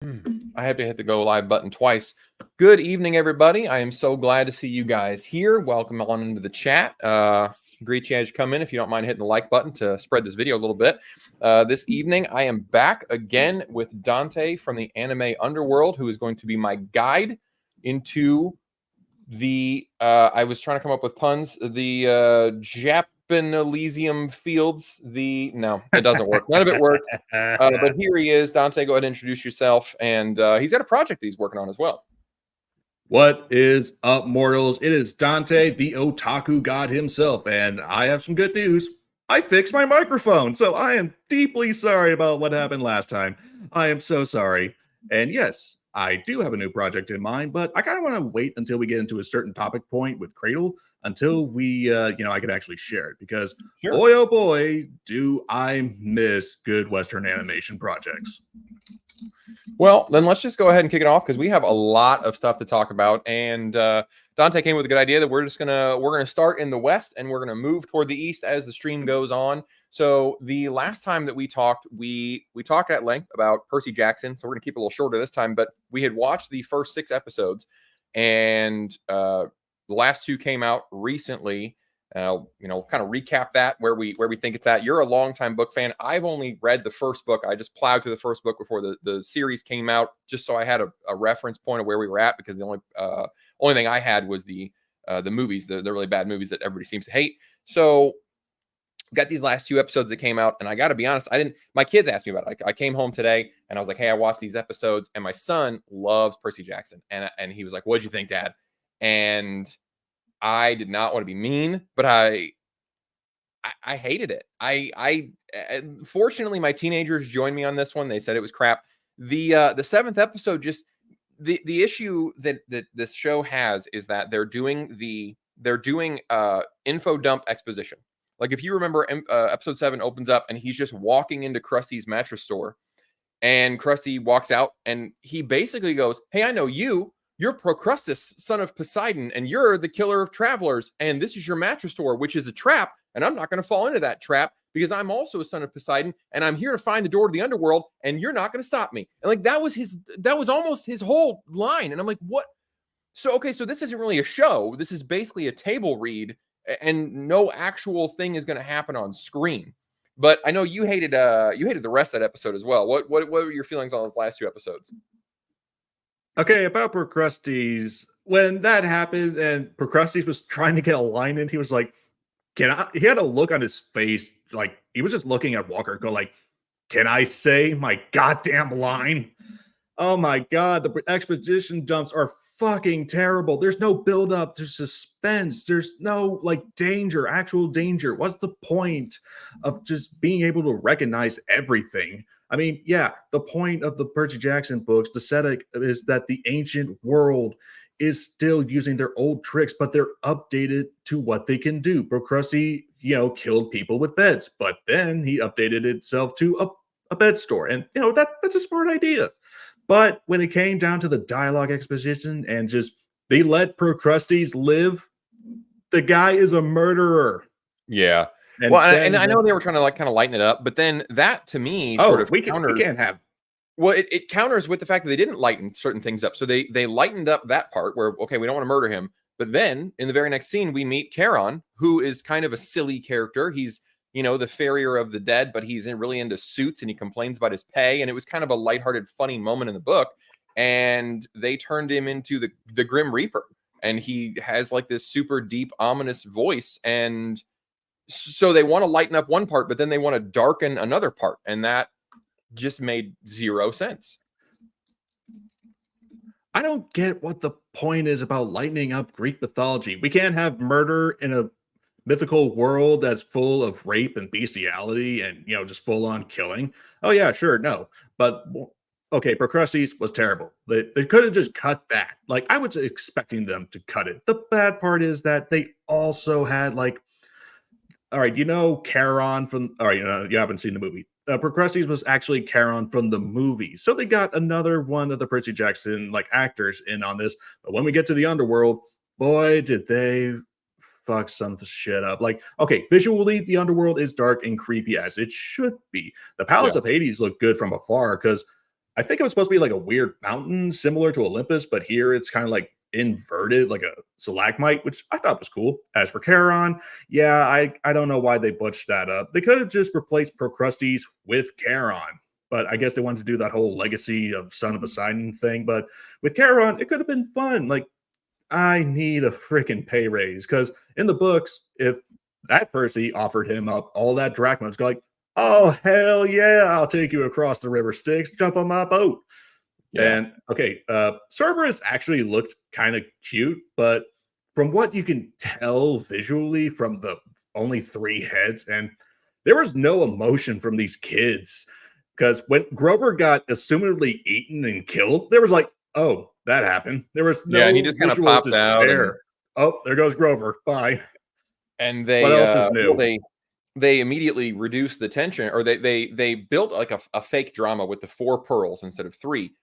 I had to hit the go live button twice. Good evening, everybody. I am so glad to see you guys here. Welcome on into the chat. Greet you as you come in. If you don't mind hitting the like button to spread this video a little bit. This evening, I am back again with Dante from the Anime Underworld, who is going to be my guide into the, I was trying to come up with puns, the Japanese fields. No, it doesn't work. None of it works. But here he is. Dante, go ahead and introduce yourself. And he's got a project that he's working on as well. What is up, mortals? It is Dante, the otaku god himself, and I have some good news. I fixed my microphone, so I am deeply sorry about what happened last time. I am so sorry. And yes, I do have a new project in mind, but I kind of want to wait until we get into a certain topic point with Cradle until we, I could actually share it, because boy, oh boy, do I miss good Western animation projects. Well, then let's just go ahead and kick it off, because we have a lot of stuff to talk about. And Dante came with a good idea that we're gonna start in the West and we're gonna move toward the East as the stream goes on. So the last time that we talked at length about Percy Jackson. So we're gonna keep it a little shorter this time. But we had watched the first 6 episodes, and the last 2 came out recently. Kind of recap that where we think it's at. You're a longtime book fan. I've only read the first book. I just plowed through the first book before the series came out, just so I had a reference point of where we were at, because the only thing I had was the movies, the really bad movies that everybody seems to hate. So got these last 2 episodes that came out, and I got to be honest, my kids asked me about it. I came home today and I was like, hey, I watched these episodes, and my son loves Percy Jackson, and he was like, what'd you think, Dad? And I did not want to be mean, but I hated it. I fortunately, my teenagers joined me on this one. They said it was crap. The 7th episode, just the issue that this show has is that they're doing info dump exposition. Like, if you remember, episode 7 opens up and he's just walking into Krusty's mattress store, and Krusty walks out and he basically goes, hey, I know you. You're Procrustes, son of Poseidon, and you're the killer of travelers, and this is your mattress store, which is a trap, and I'm not going to fall into that trap, because I'm also a son of Poseidon, and I'm here to find the door to the underworld, and you're not going to stop me. And like, that was almost his whole line. And I'm like, what? So this isn't really a show. This is basically a table read, and no actual thing is going to happen on screen. But I know you hated the rest of that episode as well. What were your feelings on those last 2 episodes? Okay, about Procrustes, when that happened and Procrustes was trying to get a line in, he was like, he had a look on his face, like he was just looking at Walker, go like, can I say my goddamn line? Oh my God, the exposition dumps are fucking terrible. There's no buildup, there's suspense, there's no like actual danger. What's the point of just being able to recognize everything? I mean, yeah, the point of the Percy Jackson books, the setup is that the ancient world is still using their old tricks, but they're updated to what they can do. Krusty, killed people with beds, but then he updated itself to a bed store. And, that's a smart idea. But when it came down to the dialogue exposition and just they let Procrustes live, the guy is a murderer. Yeah. And I know they were trying to kind of lighten it up, but then that to me we can't have. Well, it counters with the fact that they didn't lighten certain things up. So they lightened up that part where, okay, we don't want to murder him. But then in the very next scene, we meet Charon, who is kind of a silly character. He's, the farrier of the dead, but he's really into suits, and he complains about his pay. And it was kind of a lighthearted, funny moment in the book. And they turned him into the Grim Reaper. And he has like this super deep, ominous voice. And so they want to lighten up one part, but then they want to darken another part. And that just made 0 sense. I don't get what the point is about lightening up Greek mythology. We can't have murder in a mythical world that's full of rape and bestiality and, just full on killing. Oh yeah, sure. No, but okay. Procrustes was terrible. They could have just cut that. Like, I was expecting them to cut it. The bad part is that they also had like, all right, Charon from, all right, you haven't seen the movie. Procrustes was actually Charon from the movie. So they got another one of the Percy Jackson actors in on this. But when we get to the underworld, boy, did they fuck some shit up. Like, okay, visually, the underworld is dark and creepy as it should be. The Palace of Hades looked good from afar because I think it was supposed to be like a weird mountain similar to Olympus, but here it's kind of like inverted, like a stalagmite, which I thought was cool. As for Charon, yeah, I don't know why they butched that up. They could have just replaced Procrustes with Charon, but I guess they wanted to do that whole legacy of Son of Poseidon thing. But with Charon, it could have been fun. Like, I need a freaking pay raise because in the books, if that Percy offered him up all that drachma, it's like, oh hell yeah, I'll take you across the river Styx, jump on my boat. Yeah. And okay, Cerberus actually looked kind of cute, but from what you can tell visually from the only 3 heads, and there was no emotion from these kids. Because when Grover got assumedly eaten and killed, there was like, oh, that happened. There was Yeah, and he no just kind of visual popped out, despair. Oh, there goes Grover. Bye. and What they else is well new? they immediately reduced the tension, or they built like a fake drama with the 4 pearls instead of 3,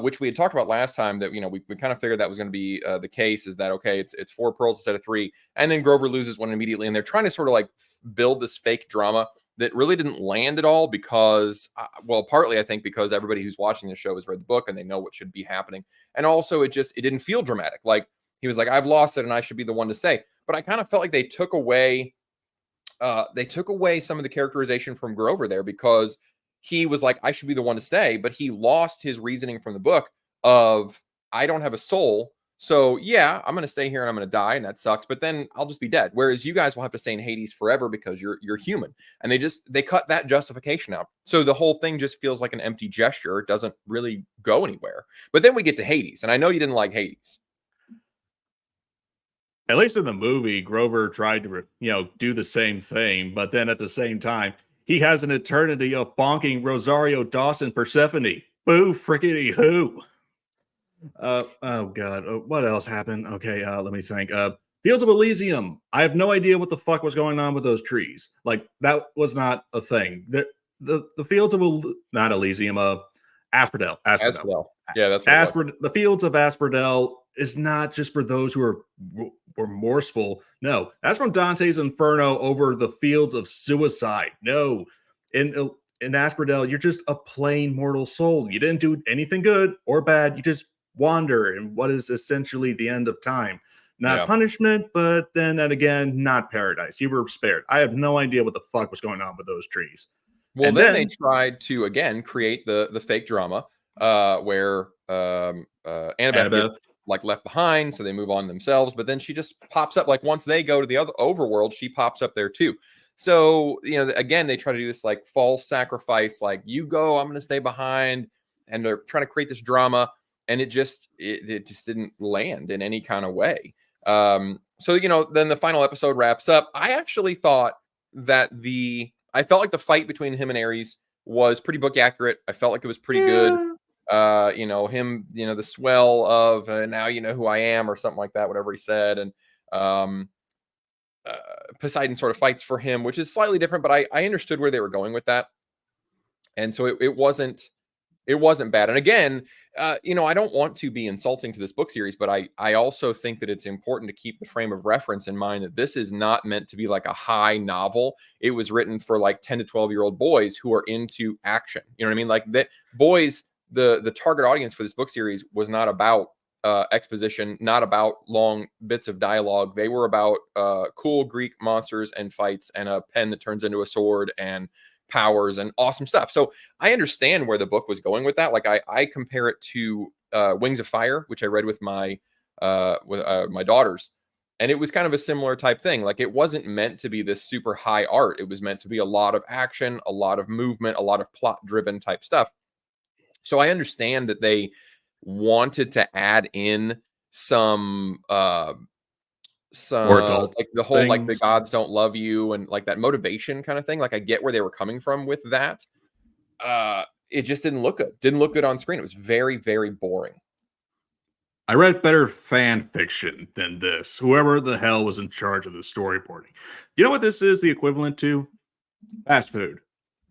which we had talked about last time. That we kind of figured that was going to be the case. Is that okay? It's 4 pearls instead of 3, and then Grover loses one immediately, and they're trying to sort of like build this fake drama that really didn't land at all because, well, partly I think because everybody who's watching the show has read the book and they know what should be happening, and also it didn't feel dramatic. Like he was like, I've lost it, and I should be the one to stay. But I kind of felt like they took away some of the characterization from Grover there because he was like, I should be the one to stay, but he lost his reasoning from the book of I don't have a soul. So yeah, I'm gonna stay here and I'm gonna die, and that sucks. But then I'll just be dead. Whereas you guys will have to stay in Hades forever because you're human. And they cut that justification out. So the whole thing just feels like an empty gesture. It doesn't really go anywhere. But then we get to Hades, and I know you didn't like Hades. At least in the movie, Grover tried to, do the same thing, but then at the same time, he has an eternity of bonking Rosario Dawson Persephone. Boo frickety who. Oh god, what else happened? Okay, let me think. Fields of Elysium. I have no idea what the fuck was going on with those trees. Like that was not a thing. The Fields of not Elysium, Asphodel. Asphodel. Yeah, that's what it was. The Fields of Asphodel is not just for those who are remorseful. No, that's from Dante's Inferno over the fields of suicide. No, in Asphodel, you're just a plain mortal soul. You didn't do anything good or bad. You just wander in what is essentially the end of time. Not Yeah. punishment, but then again, not paradise. You were spared. I have no idea what the fuck was going on with those trees. Well, And then they then tried to again create the fake drama where Annabeth Annabeth. gets like left behind, so they move on themselves. But then she just pops up like once they go to the other overworld, she pops up there too. So again, they try to do this like false sacrifice, like you go, I'm going to stay behind, and they're trying to create this drama, and it just didn't land in any kind of way. So then the final episode wraps up. I actually thought that I felt like the fight between him and Ares was pretty book accurate. I felt like it was pretty good. Him, the swell of now you know who I am or something like that, whatever he said. And Poseidon sort of fights for him, which is slightly different, but I understood where they were going with that. And so it wasn't bad. And again, I don't want to be insulting to this book series, but I also think that it's important to keep the frame of reference in mind that this is not meant to be like a high novel. It was written for like 10 to 12-year-old boys who are into action. You know what I mean? Like that boys, the target audience for this book series was not about exposition, not about long bits of dialogue. They were about cool Greek monsters and fights and a pen that turns into a sword and powers and awesome stuff. So I understand where the book was going with that. Like I compare it to Wings of Fire, which I read with my daughters, and it was kind of a similar type thing. Like it wasn't meant to be this super high art. It was meant to be a lot of action, a lot of movement, a lot of plot driven type stuff. So I understand that they wanted to add in some More adult like the whole like the things. gods don't love you and like that motivation kind of thing. Like I get where they were coming from with that. It just didn't look good. Didn't look good on screen. It was very, very boring. I read better fan fiction than this. Whoever the hell was in charge of the storyboarding. You know what this is the equivalent to? Fast food.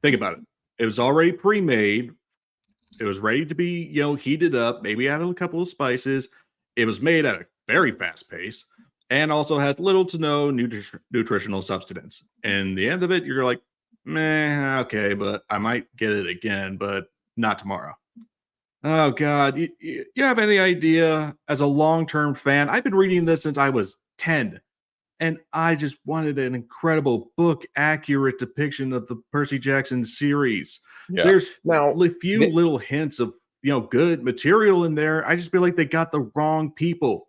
Think about it. It was already pre-made. It was ready to be, heated up, maybe added a couple of spices. It was made at a very fast pace and also has little to no nutritional substance. And the end of it, you're like, meh, okay, but I might get it again, but not tomorrow. Oh God, you have any idea? As a long-term fan, I've been reading this since I was 10, and I just wanted an incredible book, accurate depiction of the Percy Jackson series. Yeah. There's Now, few little hints of good material in there. I just feel like they got the wrong people.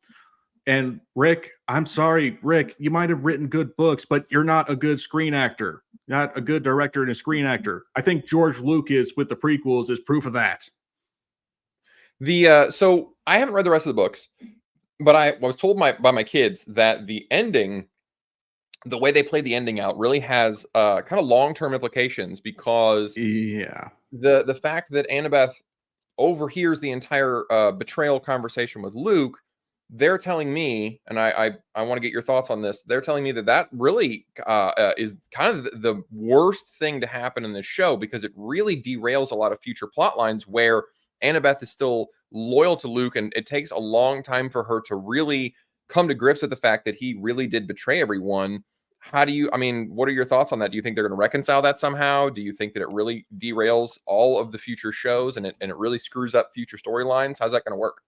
And Rick, I'm sorry, Rick, you might have written good books, but you're not a good screen actor, not a good director and a screen actor. I think George Lucas with the prequels is proof of that. so I haven't read the rest of the books, but I was told by my kids that the ending, the way they played the ending out, really has kind of long term implications because Yeah. the fact that Annabeth overhears the entire betrayal conversation with Luke, they're telling me, and I want to get your thoughts on this. They're telling me that really is kind of the worst thing to happen in this show because it really derails a lot of future plot lines where Annabeth is still loyal to Luke, and it takes a long time for her to really come to grips with the fact that he really did betray everyone. How do you, I mean, what are your thoughts on that? Do you think they're going to reconcile that somehow? Do you think that it really derails all of the future shows and it really screws up future storylines? How's that going to work?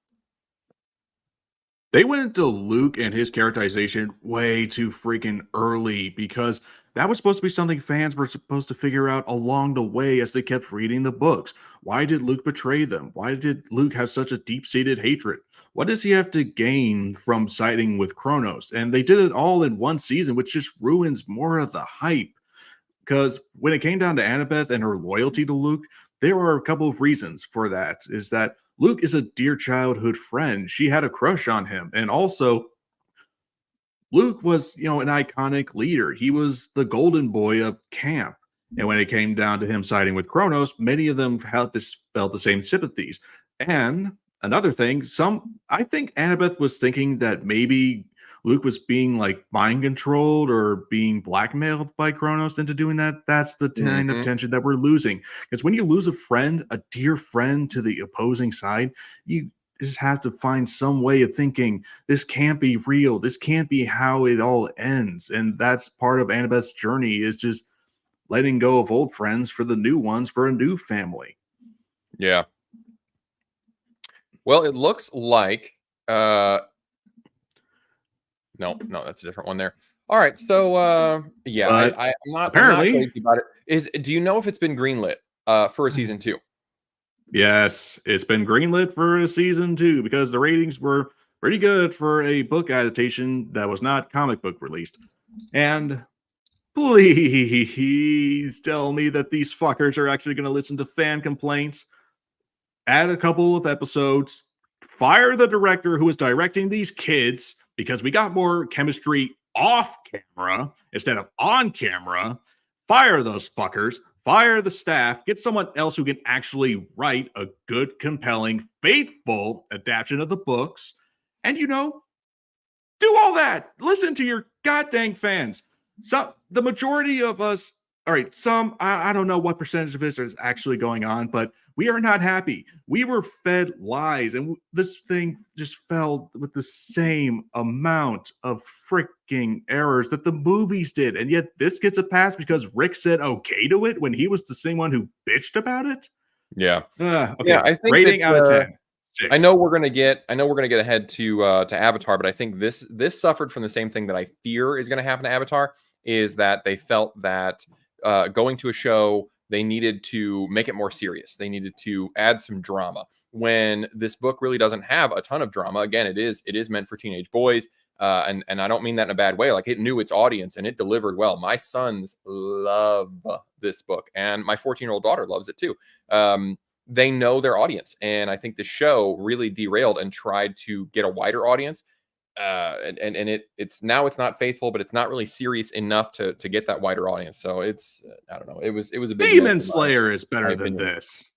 They went into Luke and his characterization way too freaking early because that was supposed to be something fans were supposed to figure out along the way as they kept reading the books. Why did Luke betray them? Why did Luke have such a deep seated hatred? What does he have to gain from siding with Kronos? And they did it all in one season, which just ruins more of the hype. Because when it came down to Annabeth and her loyalty to Luke, there were a couple of reasons for that. Is that Luke is a dear childhood friend. She had a crush on him. And also, Luke was, an iconic leader. He was the golden boy of camp. And when it came down to him siding with Kronos, many of them felt the same sympathies. And another thing, I think Annabeth was thinking that maybe Luke was being like mind controlled or being blackmailed by Kronos into doing that. That's the kind of Hmm. tension that we're losing. Because when you lose a friend, a dear friend to the opposing side, you just have to find some way of thinking this can't be real. This can't be how it all ends. And that's part of Annabeth's journey is just letting go of old friends for the new ones for a new family. Yeah. Well, it looks like uh no, that's a different one there. All right, so yeah, But I'm not apparently, crazy about it. Do you know if it's been greenlit for a season 2? yes, it's been greenlit for a season 2 because the ratings were pretty good for a book adaptation that was not comic book released. And please tell me that these fuckers are actually going to listen to fan complaints, add a couple of episodes, fire the director who is directing these kids because we got more chemistry off camera instead of on camera. Fire those fuckers, fire the staff, get someone else who can actually write a good, compelling, faithful adaptation of the books, and do all that. Listen to your goddamn fans. So the majority of us, all right, I don't know what percentage of this is actually going on, but we are not happy. We were fed lies, and this thing just fell with the same amount of freaking errors that the movies did. And yet this gets a pass because Rick said okay to it when he was the same one who bitched about it. Yeah. Yeah, Okay, I think rating out of that 10. Six. I know we're gonna get ahead to Avatar, but I think this suffered from the same thing that I fear is gonna happen to Avatar, is that they felt that going to a show, they needed to make it more serious. They needed to add some drama. When this book really doesn't have a ton of drama. Again, it is meant for teenage boys. And I don't mean that in a bad way. Like, it knew its audience and it delivered well. My sons love this book, and my 14-year-old daughter loves it too. They know their audience, and I think the show really derailed and tried to get a wider audience. It's now it's not faithful, but it's not really serious enough to get that wider audience. So it's I don't know. It was a big miss Demon in my Slayer is my better than opinion. this.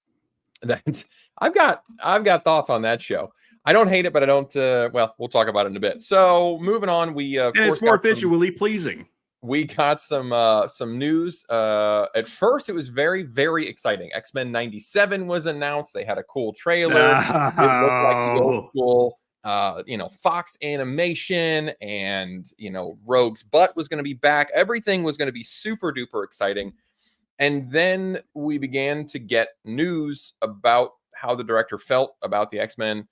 That's I've got thoughts on that show. I don't hate it, but I don't. Well, we'll talk about it in a bit. So moving on, we of And course it's more got some visually pleasing. some news. At first, it was very, very exciting. X-Men 97 was announced. They had a cool trailer. It looked like the old No. school, Fox animation, and Rogue's butt was going to be back. Everything was going to be super duper exciting. And then we began to get news about how the director felt about the X-Men.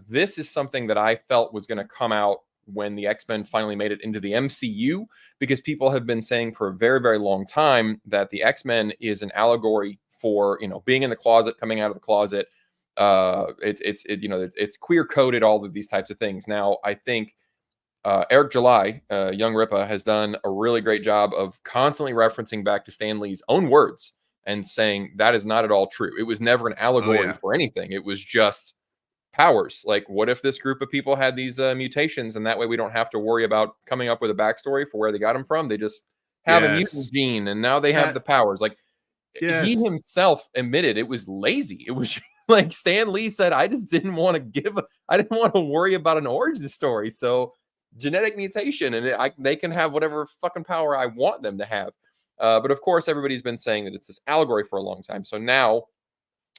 This is something that I felt was going to come out when the X-Men finally made it into the MCU, because people have been saying for a very, very long time that the X-Men is an allegory for, being in the closet, coming out of the closet. It's queer coded, all of these types of things. Now, I think Eric July, Young Ripa, has done a really great job of constantly referencing back to Stan Lee's own words and saying that is not at all true. It was never an allegory for anything. It was just powers. Like, what if this group of people had these mutations, and that way we don't have to worry about coming up with a backstory for where they got them from? They just have a mutant gene, and now they have the powers. Like, he himself admitted it was lazy. It was like Stan Lee said, I just didn't want to worry about an origin story. So genetic mutation, and they can have whatever fucking power I want them to have. But of course, everybody's been saying that it's this allegory for a long time. So now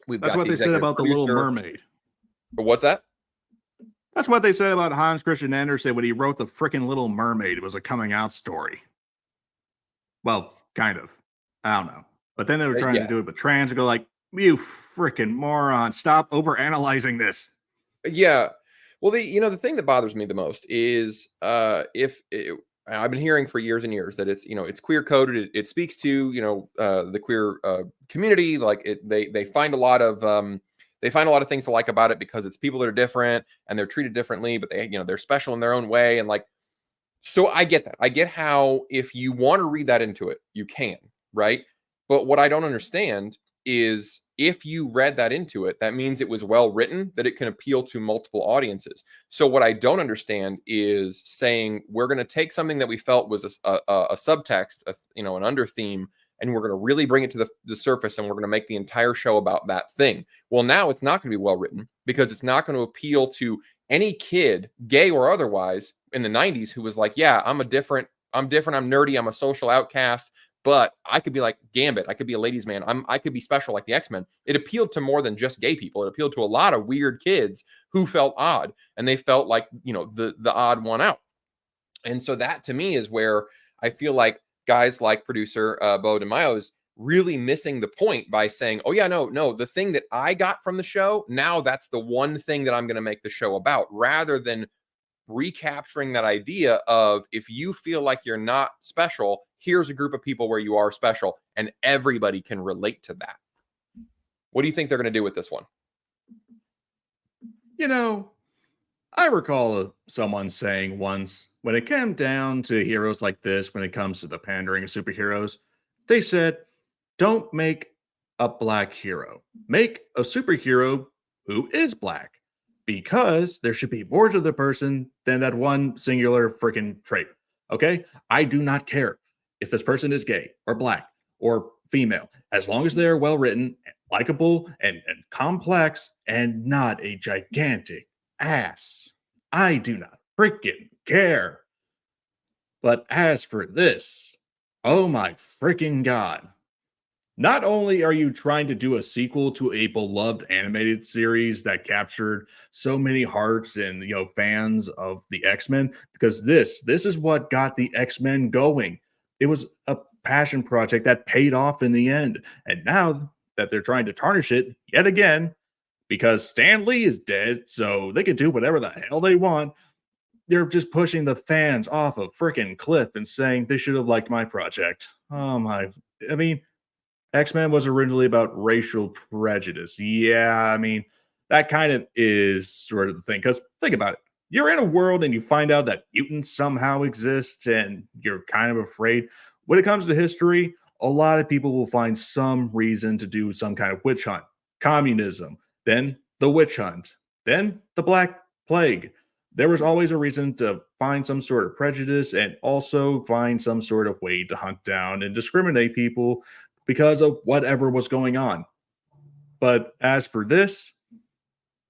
that's what they said about the Little Mermaid. What's that? That's what they said about Hans Christian Andersen when he wrote the freaking Little Mermaid. It was a coming out story. Well, kind of. I don't know. But then they were trying to do it with trans and go like, you freaking moron, stop overanalyzing this. Yeah. Well, the thing that bothers me the most is I've been hearing for years and years that it's queer coded. It speaks to, the queer community. Like they find a lot of things to like about it because it's people that are different and they're treated differently, but they're special in their own way. And like, so I get that. I get how if you want to read that into it, you can, right? But what I don't understand is if you read that into it, that means it was well written, that it can appeal to multiple audiences. So what I don't is saying we're going to take something that we felt was a subtext, an under theme, and we're going to really bring it to the surface, and we're going to make the entire show about that thing. Well, now it's not going to be well written because it's not going to appeal to any kid, gay or otherwise, in the 90s who was like, yeah, I'm different, I'm nerdy, I'm a social outcast, but I could be like Gambit, I could be a ladies' man, I could be special like the X-Men. It appealed to more than just gay people. It appealed to a lot of weird kids who felt odd, and they felt like, the odd one out. And so that to me is where I feel like guys like producer Bo DeMaio is really missing the point by saying, oh yeah, no, the thing that I got from the show, now that's the one thing that I'm going to make the show about, rather than recapturing that idea of, if you feel like you're not special, here's a group of people where you are special, and everybody can relate to that. What do you think they're going to do with this one? I recall someone saying once, when it came down to heroes like this, when it comes to the pandering of superheroes, they said, don't make a black hero. Make a superhero who is black, because there should be more to the person than that one singular freaking trait. Okay? I do not care if this person is gay or black or female, as long as they're well written, likable, and complex, and not a gigantic ass. I do not freaking care. But as for this, oh my freaking god. Not only are you trying to do a sequel to a beloved animated series that captured so many hearts and fans of the X-Men, because this is what got the X-Men going. It was a passion project that paid off in the end. And now that they're trying to tarnish it yet again, because Stan Lee is dead, so they can do whatever the hell they want, they're just pushing the fans off a freaking cliff and saying they should have liked my project. X-Men was originally about racial prejudice. Yeah, that kind of is sort of the thing. Because think about it. You're in a world and you find out that mutants somehow exist, and you're kind of afraid. When it comes to history, a lot of people will find some reason to do some kind of witch hunt. Communism, then the witch hunt, then the Black Plague. There was always a reason to find some sort of prejudice and also find some sort of way to hunt down and discriminate people because of whatever was going on. But as for this,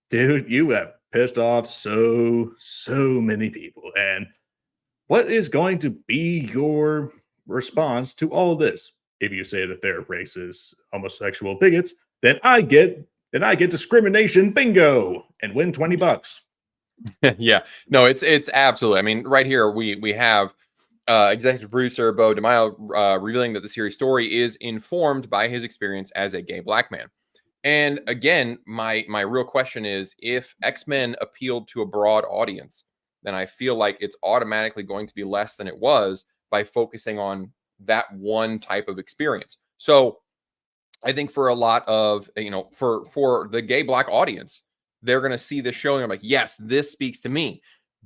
dude, you have pissed off so many people. And what is going to be your response to all of this? If you say that they're racist, homosexual bigots, then I get discrimination bingo and win $20. Yeah, no, it's absolutely. Right here we have executive producer Bo DeMaio revealing that the series story is informed by his experience as a gay black man. And again, my real question is, if X-Men appealed to a broad audience, then I feel like it's automatically going to be less than it was by focusing on that one type of experience. So I think for a lot of, for the gay black audience, they're going to see this show and they're like, yes, this speaks to me.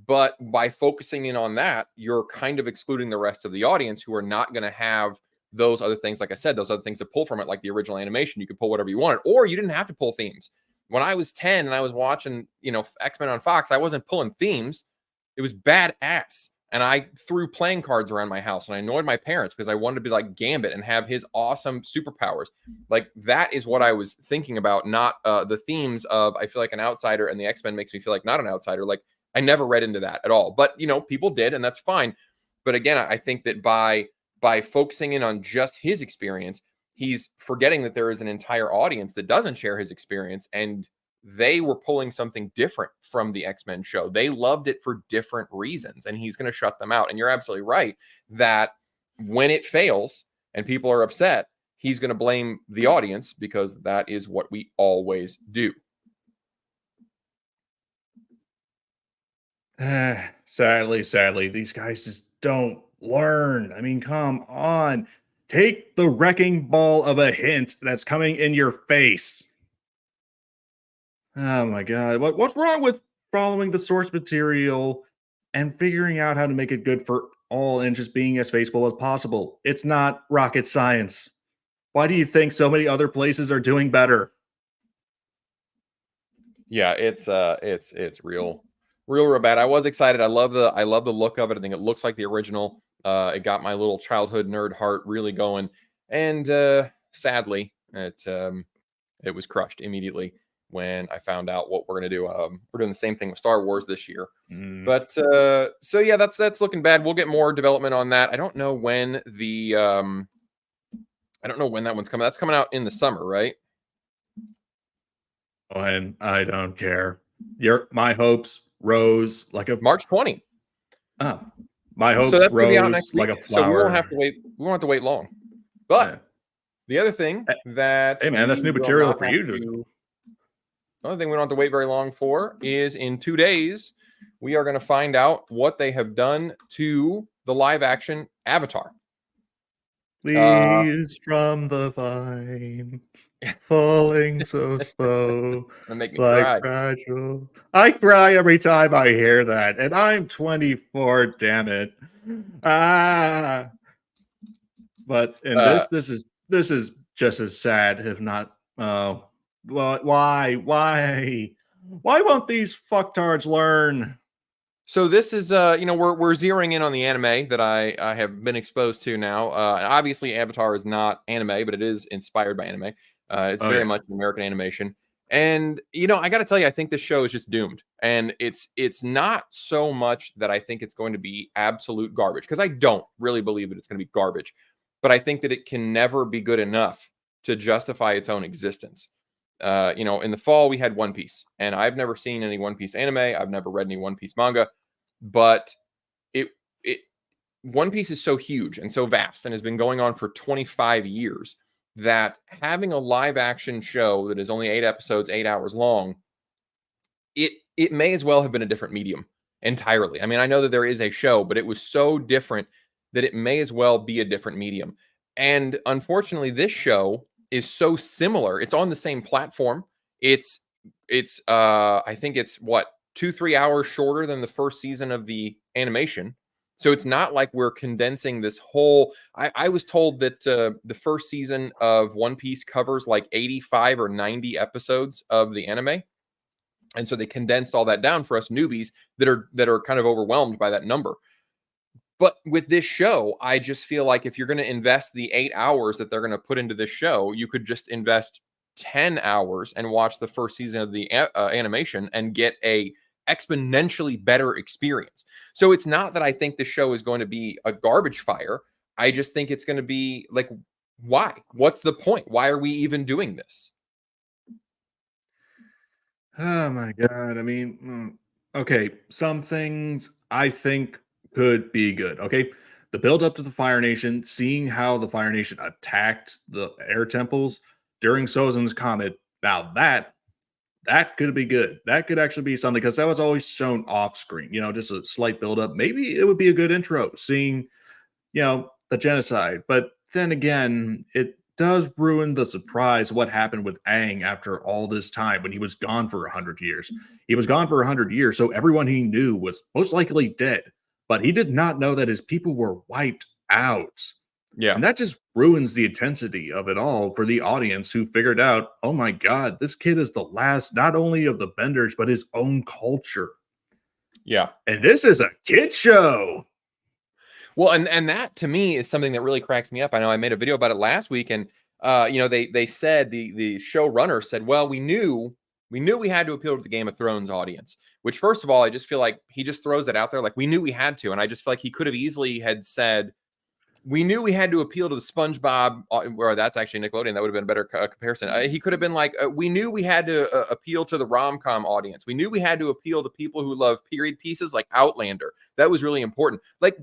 But by focusing in on that, you're kind of excluding the rest of the audience who are not going to have those other things. Like I said, those other things to pull from it, like the original animation, you could pull whatever you wanted, or you didn't have to pull themes. When I was 10 and I was watching, X-Men on Fox, I wasn't pulling themes. It was badass. And I threw playing cards around my house and I annoyed my parents because I wanted to be like Gambit and have his awesome superpowers. Like that is what I was thinking about, not the themes of I feel like an outsider and the X-Men makes me feel like not an outsider. Like I never read into that at all. But people did, and that's fine. But again, I think that by focusing in on just his experience, he's forgetting that there is an entire audience that doesn't share his experience, and they were pulling something different from the X-Men show. They loved it for different reasons, and he's going to shut them out. And you're absolutely right that when it fails and people are upset, he's going to blame the audience because that is what we always do. Sadly, these guys just don't learn. I mean, come on. Take the wrecking ball of a hint that's coming in your face. Oh my god. What's wrong with following the source material and figuring out how to make it good for all and just being as faithful as possible? It's not rocket science. Why do you think so many other places are doing better? Yeah, it's real bad. I was excited. I love the look of it. I think it looks like the original. It got my little childhood nerd heart really going. And sadly, it was crushed immediately when I found out what we're gonna do. We're doing the same thing with Star Wars this year. But so yeah, that's looking bad. We'll get more development on that. I don't know when that one's coming. That's coming out in the summer, right? Oh, and I don't care. My hopes rose like a March 20. oh, my So hopes that's gonna be out rose next like week. a So we won't have flower. to wait. We won't have to wait long. But Yeah. the other thing that Hey man, that's new we will material not for have you to. to, another thing we don't have to wait very long for is in 2 days, we are going to find out what they have done to the live action Avatar. Leaves from the vine, falling so slow, Gonna make me like cry. fragile. I cry every time I hear that, and I'm 24. Damn it! Ah, but in Uh, this is just as sad, if not. Well, why won't these fucktards learn? so this is we're zeroing in on the anime that I have been exposed to now. Obviously, Avatar is not anime, but it is inspired by anime. It's Oh very yeah. much an American animation, and I got to tell you, I think this show is just doomed. And it's not so much that I think it's going to be absolute garbage, because I don't really believe that it's going to be garbage, but I think that it can never be good enough to justify its own existence. In the fall we had One Piece, and I've never seen any One Piece anime. I've never read any One Piece manga, but it One Piece is so huge and so vast and has been going on for 25 years that having a live action show that is only 8 episodes, 8 hours long, it may as well have been a different medium entirely. I mean, I know that there is a show, but it was so different that it may as well be a different medium. And unfortunately, this show is so similar. It's on the same platform. It's I think it's what, 2-3 hours shorter than the first season of the animation. So it's not like we're condensing this whole. I was told that the first season of One Piece covers like 85 or 90 episodes of the anime, and so they condensed all that down for us newbies that are kind of overwhelmed by that number. But with this show, I just feel like if you're going to invest the 8 hours that they're going to put into this show, you could just invest 10 hours and watch the first season of the animation and get a exponentially better experience. So it's not that I think the show is going to be a garbage fire. I just think it's going to be like, why? What's the point? Why are we even doing this? Oh my god. I mean, okay, some things I think could be good. Okay. The build up to the Fire Nation, seeing how the Fire Nation attacked the air temples during Sozan's comet Now that could be good. That could actually be something because that was always shown off screen. Just a slight build up. Maybe it would be a good intro, seeing the genocide. But then again, it does ruin the surprise of what happened with Aang after all this time when he was gone for 100 years. He was gone for 100 years, so everyone he knew was most likely dead. But he did not know that his people were wiped out. Yeah. And that just ruins the intensity of it all for the audience who figured out, oh my God, this kid is the last, not only of the Benders, but his own culture. Yeah. And this is a kid show. Well, and that to me is something that really cracks me up. I know I made a video about it last week, and they said the showrunner said, well, we knew we had to appeal to the Game of Thrones audience. Which, first of all, I just feel like he just throws it out there like we knew we had to, and I just feel like he could have easily had said we knew we had to appeal to the SpongeBob, where that's actually Nickelodeon. That would have been a better comparison. He could have been like, we knew we had to appeal to the rom-com audience. We knew we had to appeal to people who love period pieces like Outlander. That was really important. Like,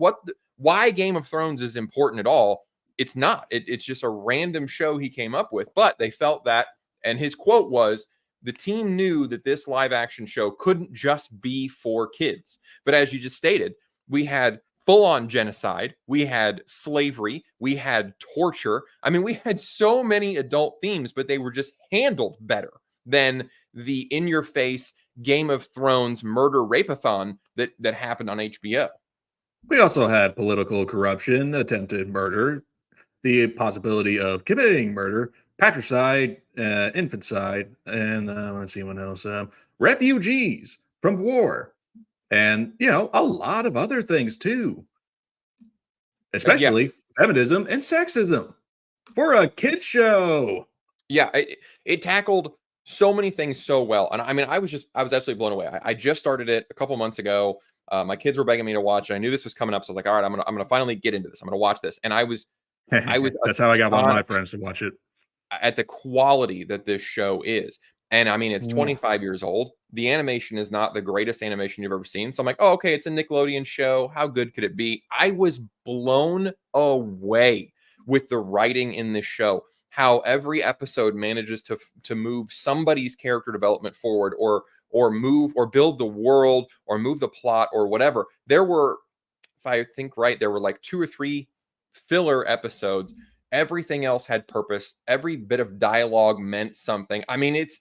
why Game of Thrones is important at all? It's not. It's just a random show he came up with. But they felt that, and his quote was, the team knew that this live-action show couldn't just be for kids. But as you just stated, we had full-on genocide, we had slavery, we had torture. I mean, we had so many adult themes, but they were just handled better than the in-your-face Game of Thrones murder rape-a-thon that happened on HBO. We also had political corruption, attempted murder, the possibility of committing murder, patricide, infanticide, and let's see what else. Refugees from war, and a lot of other things too, especially feminism and sexism for a kid show. Yeah, it tackled so many things so well, and I mean, I was absolutely blown away. I just started it a couple months ago. My kids were begging me to watch it. I knew this was coming up, so I was like, all right, I'm gonna finally get into this. I'm gonna watch this, and I was That's how I got one of my friends to watch it. At the quality that this show is. And I mean, it's 25 years old. The animation is not the greatest animation you've ever seen. So I'm like, oh, okay, it's a Nickelodeon show. How good could it be? I was blown away with the writing in this show. How every episode manages to move somebody's character development forward, or move or build the world or move the plot or whatever. There were, if I think right, there were like 2 or 3 filler episodes. Everything else had purpose. Every bit of dialogue meant something. I mean, it's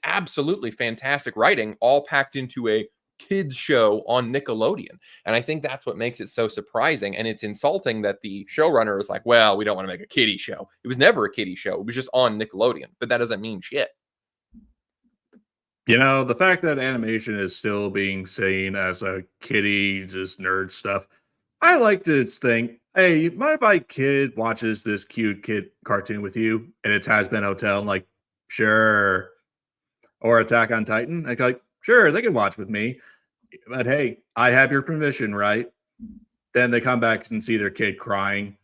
absolutely fantastic writing, all packed into a kids show on Nickelodeon. And I think that's what makes it so surprising. And it's insulting that the showrunner is like, well, we don't want to make a kiddie show. It was never a kiddie show. It was just on Nickelodeon. But that doesn't mean shit. The fact that animation is still being seen as a kiddie, just nerd stuff, I like to think, hey, mind if my kid watches this cute kid cartoon with you? And it's Has Been Hotel. I'm like, sure. Or Attack on Titan. I'm like, sure, they can watch with me. But hey, I have your permission, right? Then they come back and see their kid crying.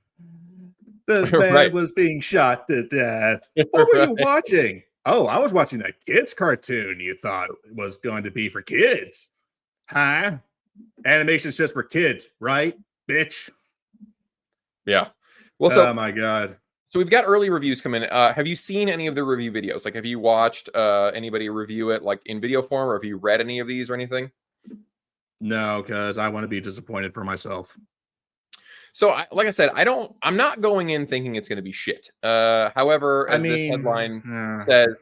The man was being shot to death. What were you watching? Oh, I was watching that kid's cartoon you thought was going to be for kids. Huh? Animation's just for kids, right, bitch? Yeah. Well, so, oh my God. So we've got early reviews coming. Have you seen any of the review videos? Like, have you watched anybody review it like in video form, or have you read any of these or anything? No, because I want to be disappointed for myself. So, like I said, I'm not going in thinking it's going to be shit. However, as this headline says,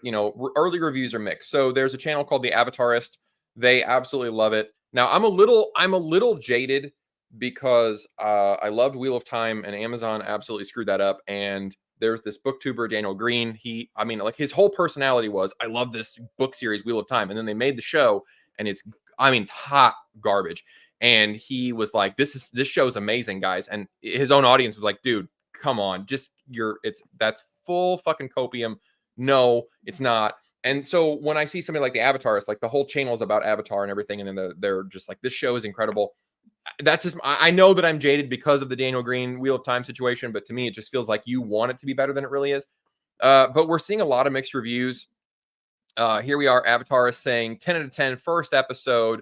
early reviews are mixed. So there's a channel called The Avatarist. They absolutely love it. Now, I'm a little jaded because I loved Wheel of Time, and Amazon absolutely screwed that up. And there's this booktuber, Daniel Green. His whole personality was, I love this book series, Wheel of Time. And then they made the show, and it's hot garbage. And he was like, this show's amazing, guys. And his own audience was like, dude, come on, that's full fucking copium. No, it's not. And so when I see somebody like The Avatarist, like the whole channel is about Avatar and everything, and then they're just like, this show is incredible. That's just, I know that I'm jaded because of the Daniel Green Wheel of Time situation, but to me, it just feels like you want it to be better than it really is. But we're seeing a lot of mixed reviews. Here we are, Avatarist saying 10 out of 10, first episode.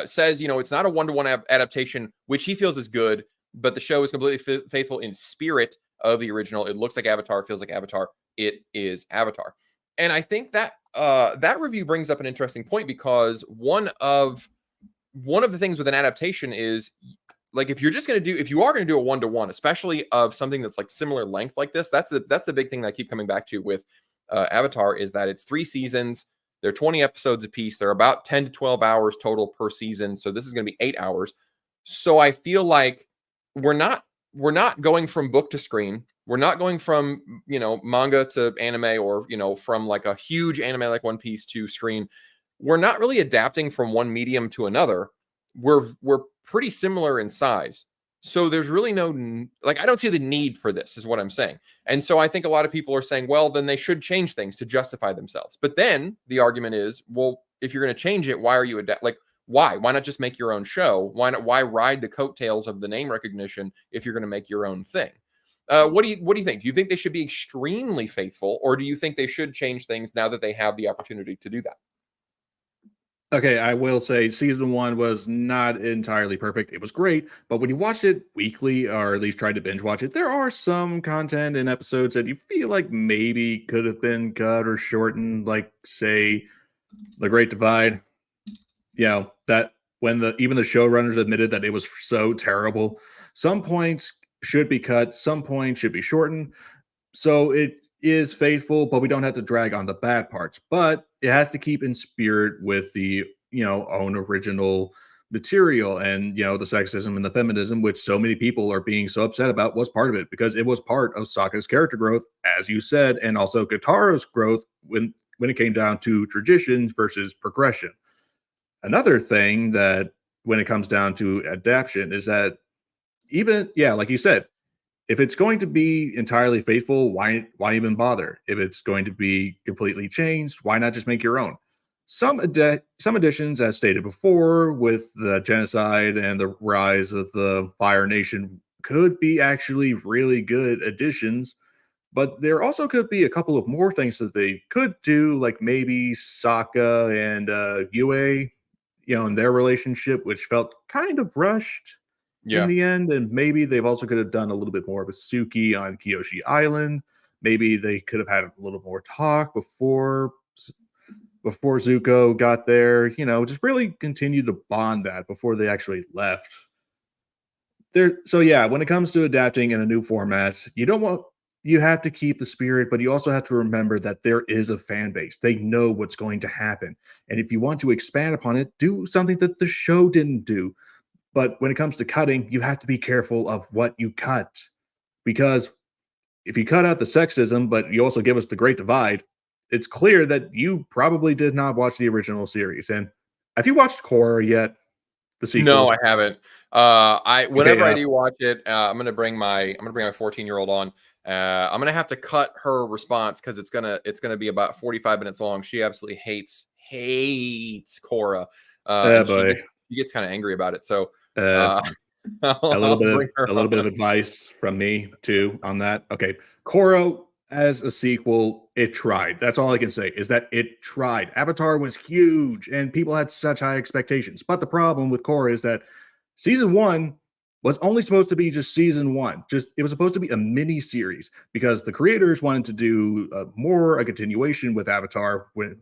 Says, it's not a one-to-one adaptation, which he feels is good, but the show is completely faithful in spirit of the original. It looks like Avatar, feels like Avatar. It is Avatar. And I think that that review brings up an interesting point, because one of the things with an adaptation is, like, if you are going to do a 1-to-1, especially of something that's like similar length like this, that's the big thing that I keep coming back to with Avatar, is that it's 3 seasons. They're 20 episodes apiece. They're about 10 to 12 hours total per season. So this is going to be 8 hours. So I feel like we're not going from book to screen. We're not going from, manga to anime, or, from like a huge anime like One Piece to screen. We're not really adapting from one medium to another. We're pretty similar in size. So there's really I don't see the need for this, is what I'm saying. And so I think a lot of people are saying, well, then they should change things to justify themselves. But then the argument is, well, if you're going to change it, why are you why not just make your own show? Why ride the coattails of the name recognition if you're going to make your own thing? What do you think? Do you think they should be extremely faithful, or do you think they should change things now that they have the opportunity to do that? Okay, I will say season 1 was not entirely perfect. It was great, but when you watch it weekly, or at least tried to binge watch it, there are some content and episodes that you feel like maybe could have been cut or shortened, like, say, The Great Divide. That when even the showrunners admitted that it was so terrible. Some points should be cut, some points should be shortened. So it is faithful, but we don't have to drag on the bad parts. But it has to keep in spirit with the own original material, and the sexism and the feminism, which so many people are being so upset about, was part of it, because it was part of Sokka's character growth, as you said, and also Katara's growth when it came down to tradition versus progression. Another thing that when it comes down to adaptation is that, even like you said, if it's going to be entirely faithful, why even bother? If it's going to be completely changed, why not just make your own? Some additions, as stated before, with the genocide and the rise of the Fire Nation, could be actually really good additions. But there also could be a couple of more things that they could do, like maybe Sokka and Yue, in their relationship, which felt kind of rushed in Yeah. the end. And maybe they've also could have done a little bit more with Suki on Kyoshi Island. Maybe they could have had a little more talk before Zuko got there. Just really continue to bond that before they actually left. So yeah, when it comes to adapting in a new format, you have to keep the spirit, but you also have to remember that there is a fan base. They know what's going to happen. And if you want to expand upon it, do something that the show didn't do. But when it comes to cutting, you have to be careful of what you cut. Because if you cut out the sexism, but you also give us the Great Divide, it's clear that you probably did not watch the original series. And have you watched Korra yet? The No, I sequel? haven't. Okay, Whenever I do watch it, I'm gonna bring my 14-year-old on. I'm gonna have to cut her response, because it's gonna be about 45 minutes long. She absolutely hates Korra, and boy. she gets kind of angry about it. So Uh, uh, a little I'll bit of bring her a little bit of on. advice from me too on that. Okay, Korra as a sequel, it tried. That's all I can say, is that it tried. Avatar was huge, and people had such high expectations. But the problem with Korra is that season 1 was only supposed to be just season 1. Just it was supposed to be a mini series, because the creators wanted to do a continuation with Avatar when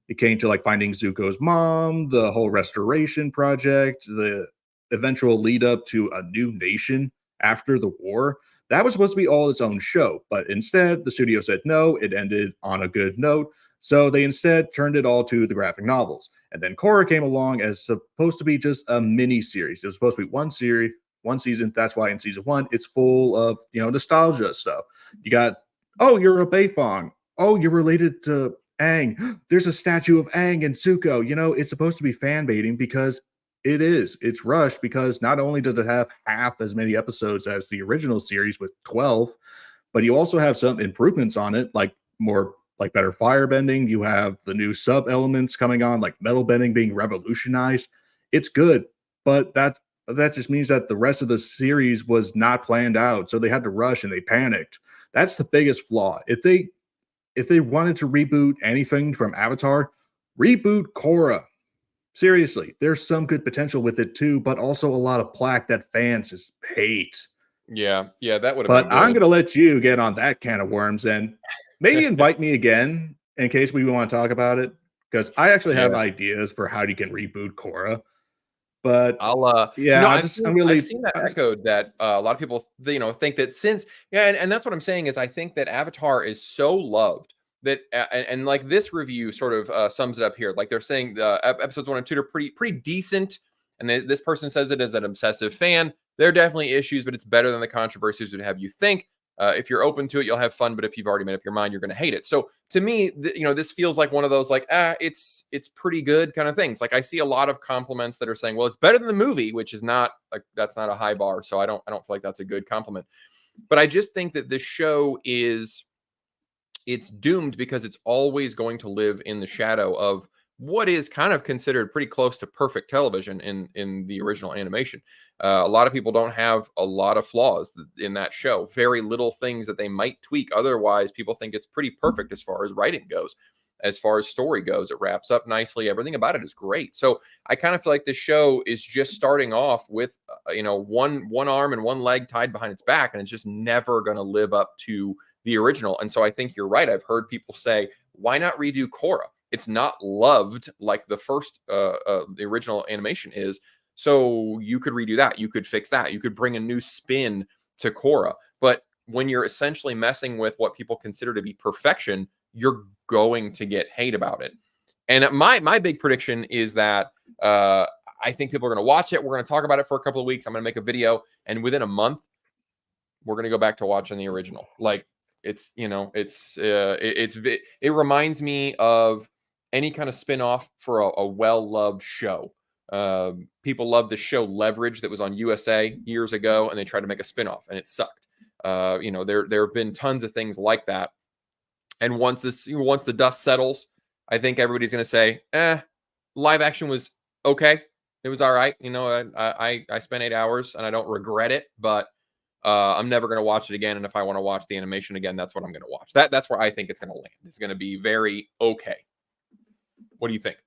it came to like finding Zuko's mom, the whole restoration project, the eventual lead up to a new nation after the war. That was supposed to be all its own show, but instead the studio said no, it ended on a good note. So they instead turned it all to the graphic novels. And then Korra came along as supposed to be just a mini series. It was supposed to be one series, one season. That's why in season 1 it's full of nostalgia stuff. You got, oh, you're a Beifong. Oh, you're related to Aang. There's a statue of Aang and Zuko. It's supposed to be fan baiting, because it is. It's rushed, because not only does it have half as many episodes as the original series with 12, but you also have some improvements on it, like better fire bending. You have the new sub elements coming on, like metal bending being revolutionized. It's good, but that just means that the rest of the series was not planned out, so they had to rush and they panicked. That's the biggest flaw. If they wanted to reboot anything from Avatar, reboot Korra. Seriously, there's some good potential with it too, but also a lot of plaque that fans just hate. Yeah, yeah, that would have been But I'm good. going to let you get on that can of worms and maybe invite me again in case we want to talk about it. Because I actually have Yeah. ideas for how you can reboot Korra. But I'll yeah, I'm going to I've leave. seen that echoed that a lot of people think that since and that's what I'm saying is I think that Avatar is so loved that and like this review sort of sums it up here. Like they're saying episodes 1 and 2 are pretty decent, and this person says it as an obsessive fan. There are definitely issues, but it's better than the controversies would have you think. If you're open to it, you'll have fun. But if you've already made up your mind, you're going to hate it. So to me, this feels like one of those like it's pretty good kind of things. Like I see a lot of compliments that are saying, well, it's better than the movie, which is not like that's not a high bar. So I don't feel like that's a good compliment. But I just think that this show it's doomed because it's always going to live in the shadow of what is kind of considered pretty close to perfect television in the original animation. A lot of people don't have a lot of flaws in that show. Very little things that they might tweak. Otherwise, people think it's pretty perfect as far as writing goes. As far as story goes, it wraps up nicely. Everything about it is great. So I kind of feel like this show is just starting off with one arm and one leg tied behind its back, and it's just never going to live up to the original. And so I think you're right. I've heard people say, why not redo Korra? It's not loved like the first, the original animation is. So you could redo that. You could fix that. You could bring a new spin to Korra. But when you're essentially messing with what people consider to be perfection, you're going to get hate about it. And my big prediction is that I think people are going to watch it. We're going to talk about it for a couple of weeks. I'm going to make a video, and within a month, we're going to go back to watching the original. Like it's it reminds me of any kind of spin-off for a well-loved show. People love the show Leverage that was on USA years ago, and they tried to make a spin-off, and it sucked. There have been tons of things like that. And once the dust settles, I think everybody's going to say, live action was okay. It was all right. I spent 8 hours and I don't regret it, but I'm never going to watch it again. And if I want to watch the animation again, that's what I'm going to watch. That's where I think it's going to land. It's going to be very okay. What do you think?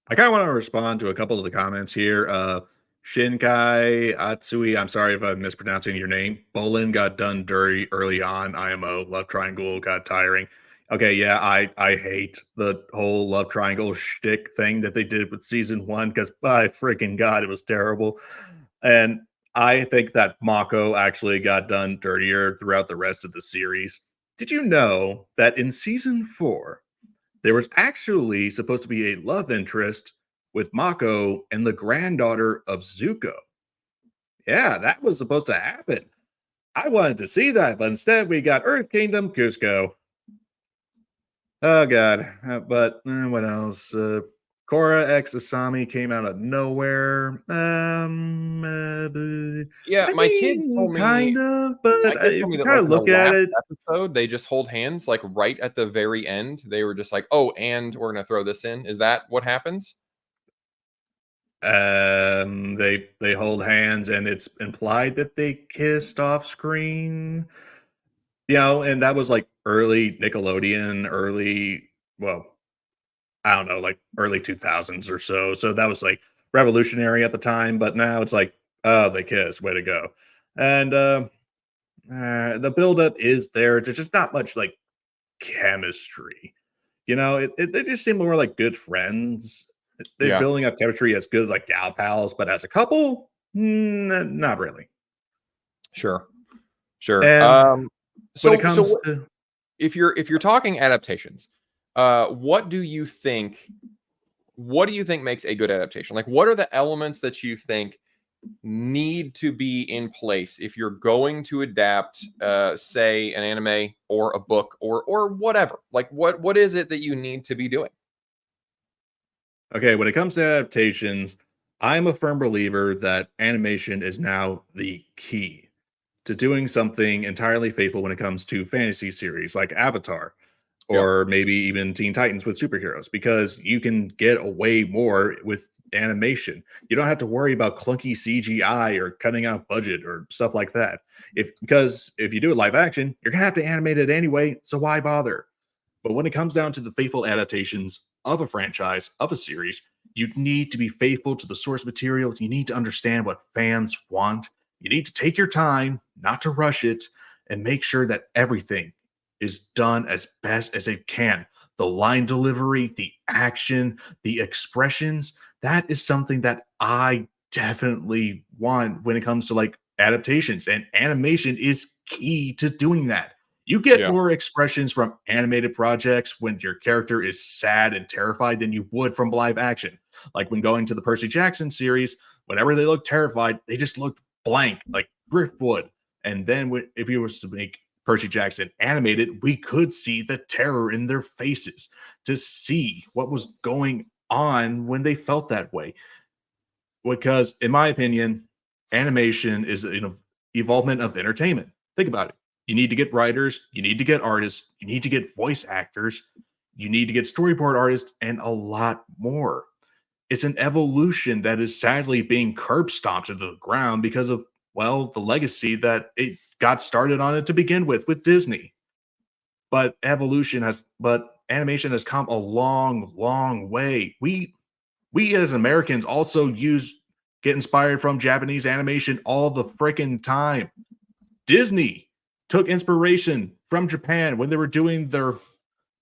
I kind of want to respond to a couple of the comments here. Shinkai Atsui, I'm sorry if I'm mispronouncing your name. Bolin got done dirty early on. IMO, love triangle got tiring. Okay, yeah, I hate the whole love triangle shtick thing that they did with season one because by freaking god, it was terrible. And I think that Mako actually got done dirtier throughout the rest of the series. Did you know that in season four, there was actually supposed to be a love interest with Mako and the granddaughter of Zuko? Yeah, that was supposed to happen. I wanted to see that, but instead we got Earth Kingdom Cusco. Oh god, but what else? Korra X Asami came out of nowhere. Yeah, I my kids mean, told me kind of, but my kids if told me you that kind like of in the look at last it, episode, they just hold hands like right at the very end. They were just like, "Oh, and we're gonna throw this in." Is that what happens? they hold hands, and it's implied that they kissed off screen. And that was like early Nickelodeon, well, I don't know, like early 2000s or so. So that was like revolutionary at the time, but now it's like, oh, they kiss, way to go. And the buildup is there. There's just not much like chemistry. They just seem more like good friends. They're Yeah, building up chemistry as good like gal pals, but as a couple, not really. sure, sure. And when it So comes to if you're talking adaptations, what do you think? What do you think makes a good adaptation? Like, what are the elements that you think need to be in place if you're going to adapt, say, an anime or a book or whatever? Like, what is it that you need to be doing? Okay, when it comes to adaptations, I'm a firm believer that animation is now the key to doing something entirely faithful when it comes to fantasy series like Avatar Yep. or maybe even Teen Titans with superheroes because you can get away more with animation. You don't have to worry about clunky CGI or cutting out budget or stuff like that. Because if you do it live action, you're going to have to animate it anyway, so why bother? But when it comes down to the faithful adaptations of a franchise, of a series, you need to be faithful to the source material. You need to understand what fans want. You need to take your time, not to rush it, and make sure that everything is done as best as it can. The line delivery, the action, the expressions, that is something that I definitely want when it comes to like adaptations, and animation is key to doing that. You get Yeah. more expressions from animated projects when your character is sad and terrified than you would from live action. Like when going to the Percy Jackson series, whenever they looked terrified, they just looked blank, like driftwood. And then if you was to make Percy Jackson animated, we could see the terror in their faces to see what was going on when they felt that way. Because, in my opinion, animation is an evolvement of entertainment. Think about it. You need to get writers, you need to get artists, you need to get voice actors, you need to get storyboard artists, and a lot more. It's an evolution that is sadly being curb stomped into the ground because of, well, the legacy that it got started on it to begin with Disney. But animation has come a long, long way. We as Americans also get inspired from Japanese animation all the freaking time. Disney took inspiration from Japan when they were doing their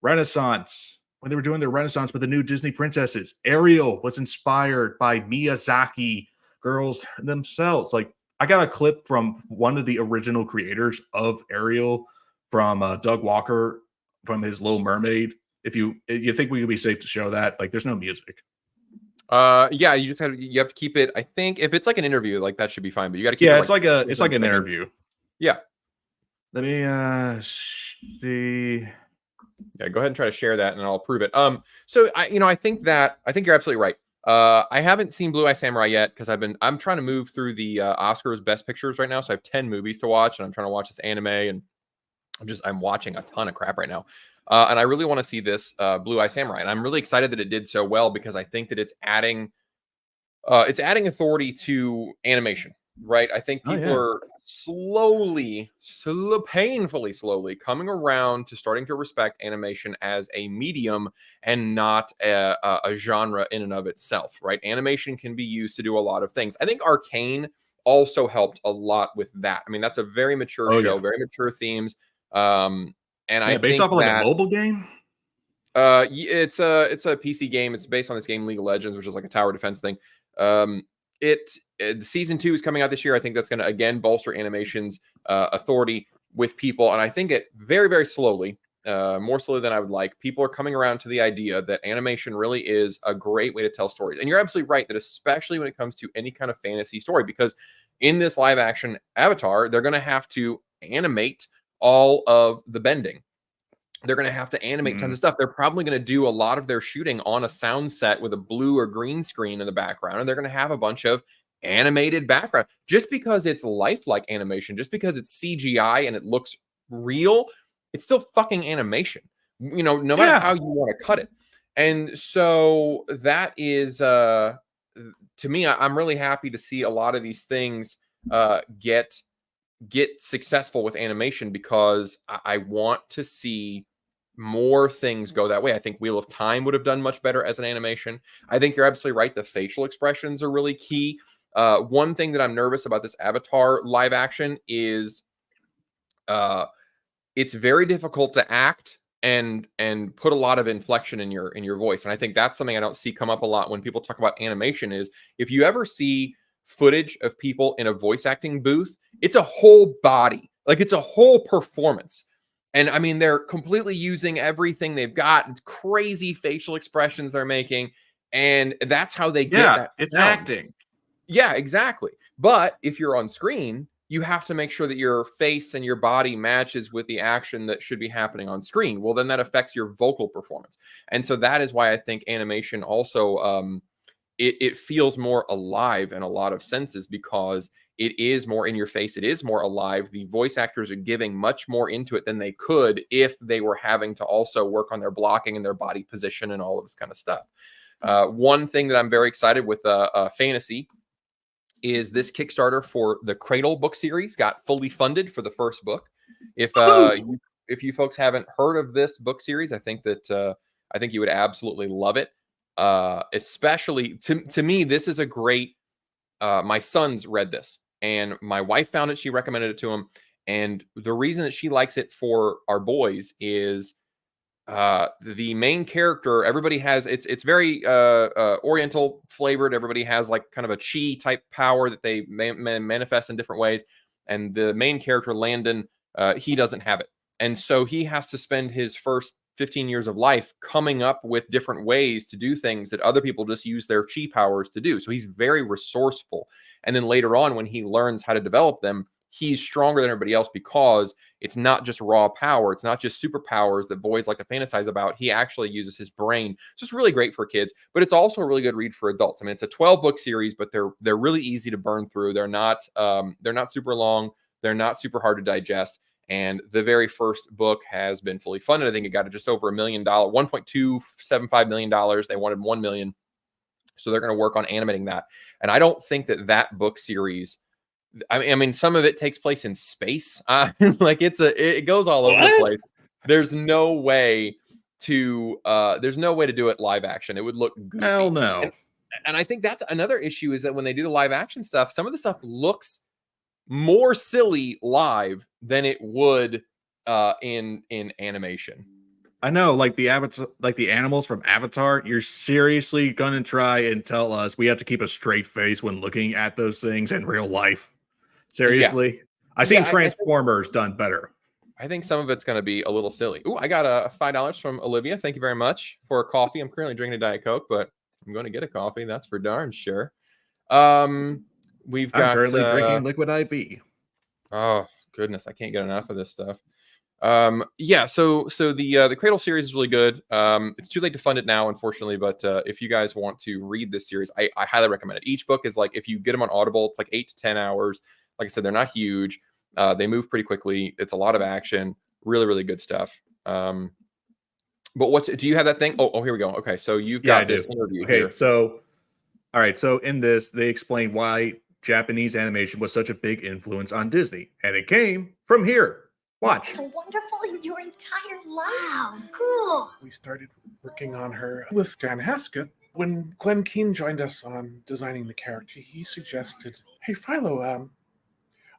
Renaissance. When they were doing their Renaissance with the new Disney princesses, Ariel was inspired by Miyazaki girls themselves. Like, I got a clip from one of the original creators of Ariel, from Doug Walker, from his Little Mermaid. If you think we could be safe to show that, like, there's no music. Yeah, you have to keep it. I think if it's like an interview, like that should be fine. But you got to keep Yeah, it it's like an interview. Yeah. Let me see. Yeah, go ahead and try to share that, and I'll approve it. So I think you're absolutely right. I haven't seen Blue Eye Samurai yet because I'm trying to move through the Oscars Best Pictures right now. So I have 10 movies to watch, and I'm trying to watch this anime, and I'm watching a ton of crap right now. And I really want to see this Blue Eye Samurai, and I'm really excited that it did so well because I think that it's adding authority to animation, right? I think people are painfully slowly coming around to starting to respect animation as a medium and not a genre in and of itself, right? Animation can be used to do a lot of things. I think Arcane also helped a lot with that. I mean, that's a very mature show, very mature themes. And I based think off of like a mobile game. it's a PC game. It's based on this game League of Legends, which is like a tower defense thing. Season 2 is coming out this year. I think that's going to again bolster animation's authority with people, and I think it very, very slowly, more slowly than I would like, people are coming around to the idea that animation really is a great way to tell stories. And you're absolutely right that especially when it comes to any kind of fantasy story, because in this live action Avatar, they're going to have to animate all of the bending. They're going to have to animate tons of stuff. They're probably going to do a lot of their shooting on a sound set with a blue or green screen in the background. And they're going to have a bunch of animated background. Just because it's lifelike animation, just because it's CGI and it looks real, it's still fucking animation, no matter how you want to cut it. And so that is, to me, I'm really happy to see a lot of these things get successful with animation because I want to see more things go that way. I think Wheel of Time would have done much better as an animation. I think you're absolutely right. The facial expressions are really key. One thing that I'm nervous about this Avatar live action is it's very difficult to act and put a lot of inflection in your voice. And I think that's something I don't see come up a lot when people talk about animation is if you ever see footage of people in a voice acting booth, it's a whole body, like it's a whole performance. And I mean, they're completely using everything they've got. It's crazy facial expressions they're making. And that's how they get that. It's sound. acting. Yeah, exactly. But if you're on screen, you have to make sure that your face and your body matches with the action that should be happening on screen. Well, then that affects your vocal performance. And so that is why I think animation also it feels more alive in a lot of senses because it is more in your face. It is more alive. The voice actors are giving much more into it than they could if they were having to also work on their blocking and their body position and all of this kind of stuff. One thing that I'm very excited with fantasy is this Kickstarter for the Cradle book series got fully funded for the first book. If you folks haven't heard of this book series, I think you would absolutely love it. Especially to me, this is a great. My sons read this and my wife found it. She recommended it to him, and the reason that she likes it for our boys is the main character. Everybody has it's very Oriental flavored. Everybody has like kind of a chi type power that they manifest in different ways, and the main character Landon, he doesn't have it, and so he has to spend his first 15 years of life coming up with different ways to do things that other people just use their chi powers to do. So he's very resourceful, and then later on when he learns how to develop them, he's stronger than everybody else because it's not just raw power. It's not just superpowers that boys like to fantasize about. He actually uses his brain. So it's really great for kids, but it's also a really good read for adults. I mean, it's a 12-book series, but they're really easy to burn through. They're not super long. They're not super hard to digest. And the very first book has been fully funded. I think it got just over $1 million, $1.275 million. They wanted $1 million. So they're going to work on animating that. And I don't think that book series, I mean, some of it takes place in space. Like it goes all over the place. There's no way to do it live action. It would look goofy. Hell no. And I think that's another issue, is that when they do the live action stuff, some of the stuff looks more silly live than it would in animation. I know, like the Avatar, like the animals from Avatar. You're seriously gonna try and tell us we have to keep a straight face when looking at those things in real life? Seriously, Yeah. I've seen Transformers done better. I think some of it's going to be a little silly. Ooh, I got a $5 from Olivia. Thank you very much for a coffee. I'm currently drinking a Diet Coke, but I'm going to get a coffee. That's for darn sure. I'm currently drinking liquid IV. Oh goodness, I can't get enough of this stuff. Yeah, so the Cradle series is really good. It's too late to fund it now, unfortunately, but if you guys want to read this series, I highly recommend it. Each book is like, if you get them on Audible, it's like 8 to 10 hours. Like I said, they're not huge. They move pretty quickly. It's a lot of action. Really, really good stuff. But do you have that thing? Oh, here we go. Okay, so you've got this interview here. So, all right. So in this, they explain why Japanese animation was such a big influence on Disney, and it came from here. Watch. So wonderful in your entire life. Wow, cool. We started working on her with Dan Haskett. When Glenn Keane joined us on designing the character, he suggested, "Hey, Philo,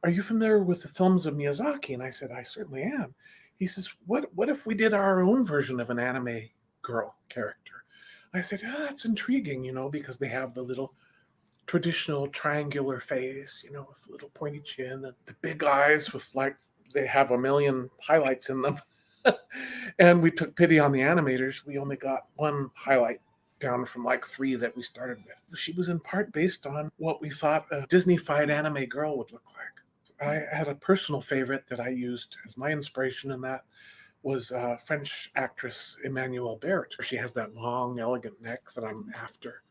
are you familiar with the films of Miyazaki?" And I said, "I certainly am." He says, what if we did our own version of an anime girl character? I said, that's intriguing, because they have the little traditional triangular face, with a little pointy chin and the big eyes with they have a million highlights in them. And we took pity on the animators. We only got one highlight down from 3 that we started with. She was in part based on what we thought a Disney-fied anime girl would look like. I had a personal favorite that I used as my inspiration, and that was French actress Emmanuelle Barrett. She has that long, elegant neck that I'm after.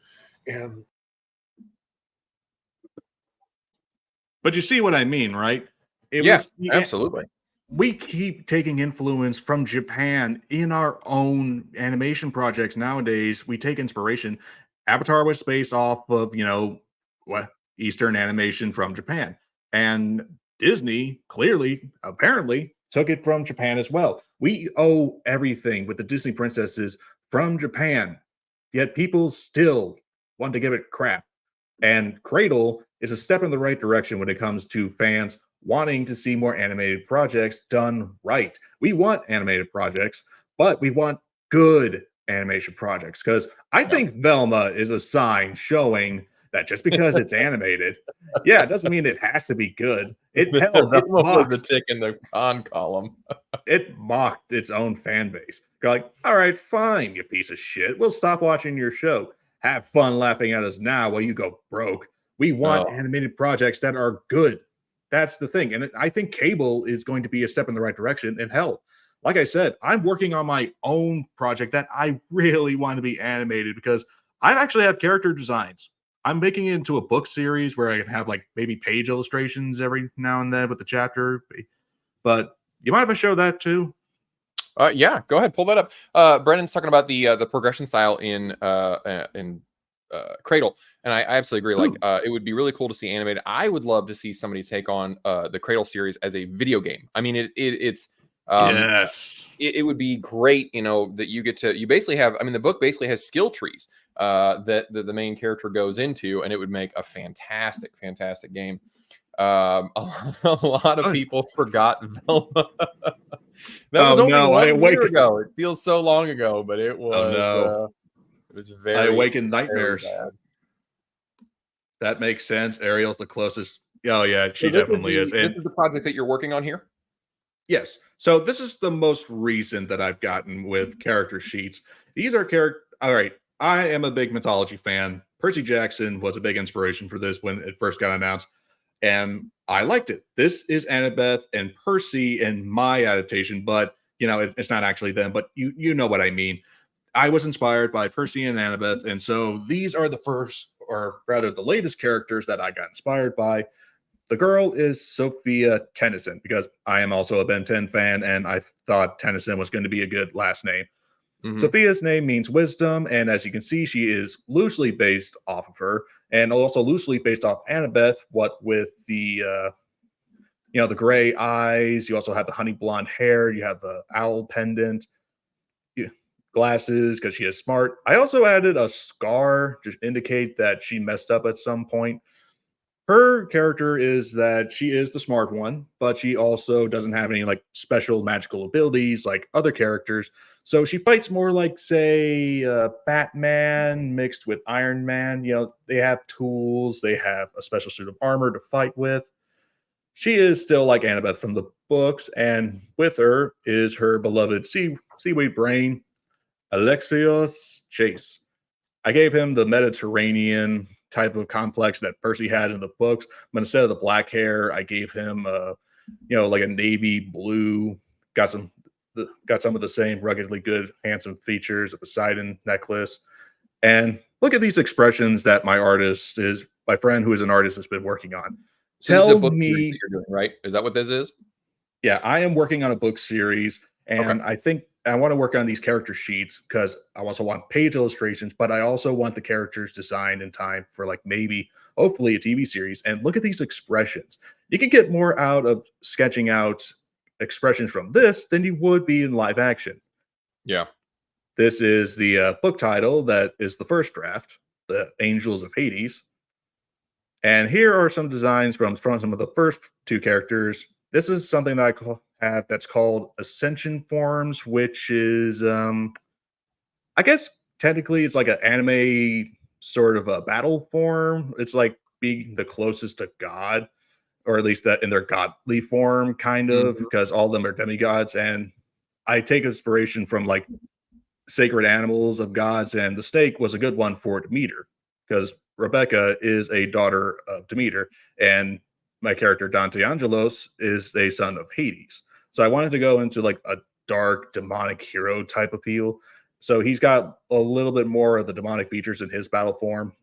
But you see what I mean, right? Absolutely. We keep taking influence from Japan in our own animation projects nowadays. We take inspiration. Avatar was based off of, Eastern animation from Japan. And Disney clearly, apparently, took it from Japan as well. We owe everything with the Disney princesses from Japan, yet people still want to give it crap. And Cradle is a step in the right direction when it comes to fans wanting to see more animated projects done right. We want animated projects, but we want good animation projects, because I think Velma is a sign showing that just because it's animated, it doesn't mean it has to be good. It mocked the tick in the on column. It mocked its own fan base. They're like, all right, fine, you piece of shit. We'll stop watching your show. Have fun laughing at us now while you go broke. We want animated projects that are good. That's the thing. And I think cable is going to be a step in the right direction. And hell, like I said, I'm working on my own project that I really want to be animated, because I actually have character designs. I'm making it into a book series where I can have maybe page illustrations every now and then with the chapter. But you mind if I show that too? Yeah, go ahead, pull that up. Brendan's talking about the progression style in Cradle, and I absolutely agree. It would be really cool to see animated. I would love to see somebody take on the Cradle series as a video game. I mean, it's yes, it would be great. That you basically have. I mean, the book basically has skill trees that the main character goes into, and it would make a fantastic game. A lot of people forgot Velma. That was Oh only no, 1 year ago. It feels so long ago, but it Oh no, was I very, awakened very nightmares. bad. That makes sense. Ariel's the closest. Oh yeah, So she definitely is. this And is the project that you're working on here? yes, so this is the most recent that I've gotten with character sheets. These are character. All right, I am a big mythology fan. Percy Jackson was a big inspiration for this when it first got announced, and I liked it. This is Annabeth and Percy in my adaptation, but it's not actually them. But you know what I mean. I was inspired by Percy and Annabeth, and so these are the first, or rather, the latest characters that I got inspired by. The girl is Sophia Tennyson because I am also a Ben 10 fan, and I thought Tennyson was going to be a good last name. Mhm. Sophia's name means wisdom, and as you can see, she is loosely based off of her, and also loosely based off Annabeth. What with the gray eyes, you also have the honey blonde hair, you have the owl pendant, glasses because she is smart. I also added a scar to indicate that she messed up at some point. Her character is that she is the smart one, but she also doesn't have any like special magical abilities like other characters. So she fights more like, say, Batman mixed with Iron Man. They have tools, they have a special suit of armor to fight with. She is still like Annabeth from the books, and with her is her beloved seaweed brain, Alexios Chase. I gave him the Mediterranean type of complex that Percy had in the books, but instead of the black hair, I gave him like a navy blue. Got some of the same ruggedly good, handsome features, a Poseidon necklace, and look at these expressions that my friend who is an artist has been working on. So this is a Tell book series that me, you're doing, right? Is that what this is? yeah, I am working on a book series, Okay. and I think I want to work on these character sheets because I also want page illustrations, but I also want the characters designed in time for like maybe, hopefully, a TV series. And look at these expressions. You can get more out of sketching out expressions from this than you would be in live action. Yeah. This is the book title that is the first draft, The Angels of Hades. And here are some designs from some of the first two characters. This is something that have that's called Ascension Forms, which is, I guess, technically it's like an anime sort of a battle form. It's like being the closest to God, or at least that in their godly form, kind of, Mhm. because all of them are demigods. And I take inspiration from like sacred animals of gods, and the snake was a good one for Demeter because Rebecca is a daughter of Demeter, and my character Dante Angelos is a son of Hades. So I wanted to go into like a dark demonic hero type appeal. So he's got a little bit more of the demonic features in his battle form.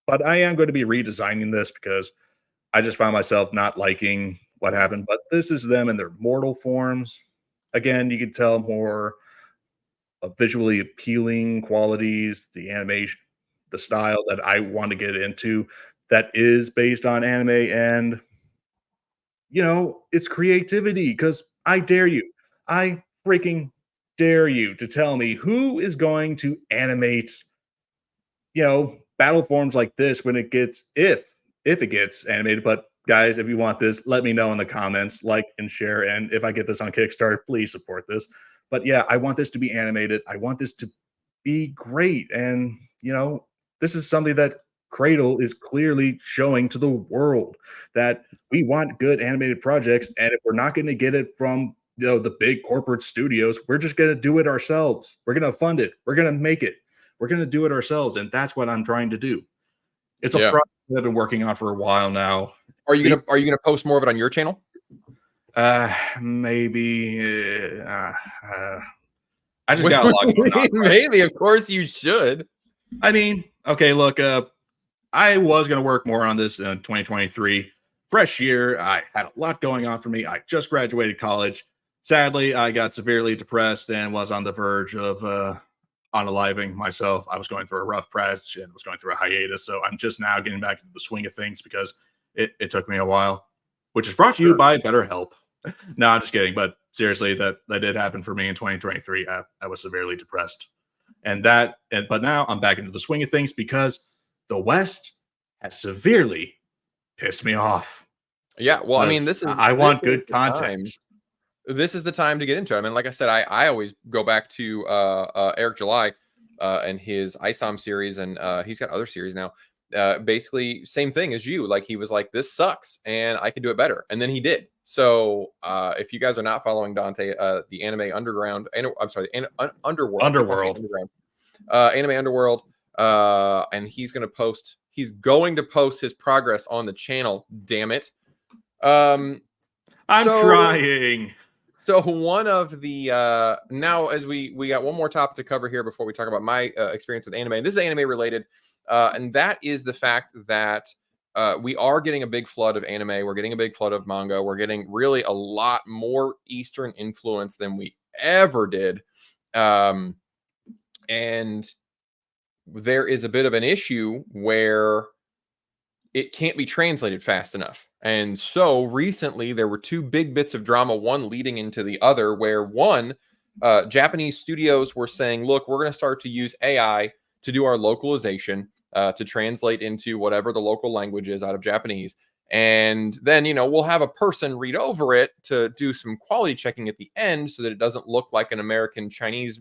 But I am going to be redesigning this because I just found myself not liking what happened. But this is them in their mortal forms. Again, you can tell more visually appealing qualities, the animation, the style that I want to get into that is based on anime, and it's creativity because I dare you. I freaking dare you to tell me who is going to animate, battle forms like this when it gets if it gets animated. But guys, if you want this, let me know in the comments, like and share. And if I get this on Kickstarter, please support this. But yeah, I want this to be animated. I want this to be great. And, this is something that Cradle is clearly showing to the world that we want good animated projects. And if we're not going to get it from, the big corporate studios, we're just going to do it ourselves. We're going to fund it. We're going to make it. We're going to do it ourselves. And that's what I'm trying to do. It's a Yeah. project that I've been working on for a while now. Are you gonna post more of it on your channel? Maybe. I just got a lot going on. Maybe, of course you should. I mean, okay, look, I was going to work more on this in 2023. Fresh year. I had a lot going on for me. I just graduated college. Sadly, I got severely depressed and was on the verge of unaliving myself. I was going through a rough patch and was going through a hiatus. So I'm just now getting back into the swing of things because it took me a while, which is brought to you by BetterHelp. No, I'm just kidding. But seriously, that did happen for me in 2023. I was severely depressed. But now I'm back into the swing of things because the West has severely pissed me off. Yeah, well, I mean, I want this is good the time. context. This is the time to get into it. I mean, like I said, I always go back to Eric July and his ISOM series, and he's got other series now. Basically, same thing as you. Like he was like, "This sucks, and I can do it better," and then he did. So, if you guys are not following Dante, the Anime Underground, I'm sorry, the Underworld, I keep on saying Underworld. Underground, Anime Underworld, and he's going to post. He's going to post his progress on the channel. Damn it. Um, I'm so trying. so one of the now as we got one more topic to cover here before we talk about my experience with anime. And this is anime related, and that is the fact that we are getting a big flood of anime. We're getting a big flood of manga. We're getting really a lot more Eastern influence than we ever did, and there is a bit of an issue where it can't be translated fast enough. And so recently there were two big bits of drama, one leading into the other, where one, Japanese studios were saying, look, we're going to start to use AI to do our localization, to translate into whatever the local language is out of Japanese. And then, we'll have a person read over it to do some quality checking at the end so that it doesn't look like an American Chinese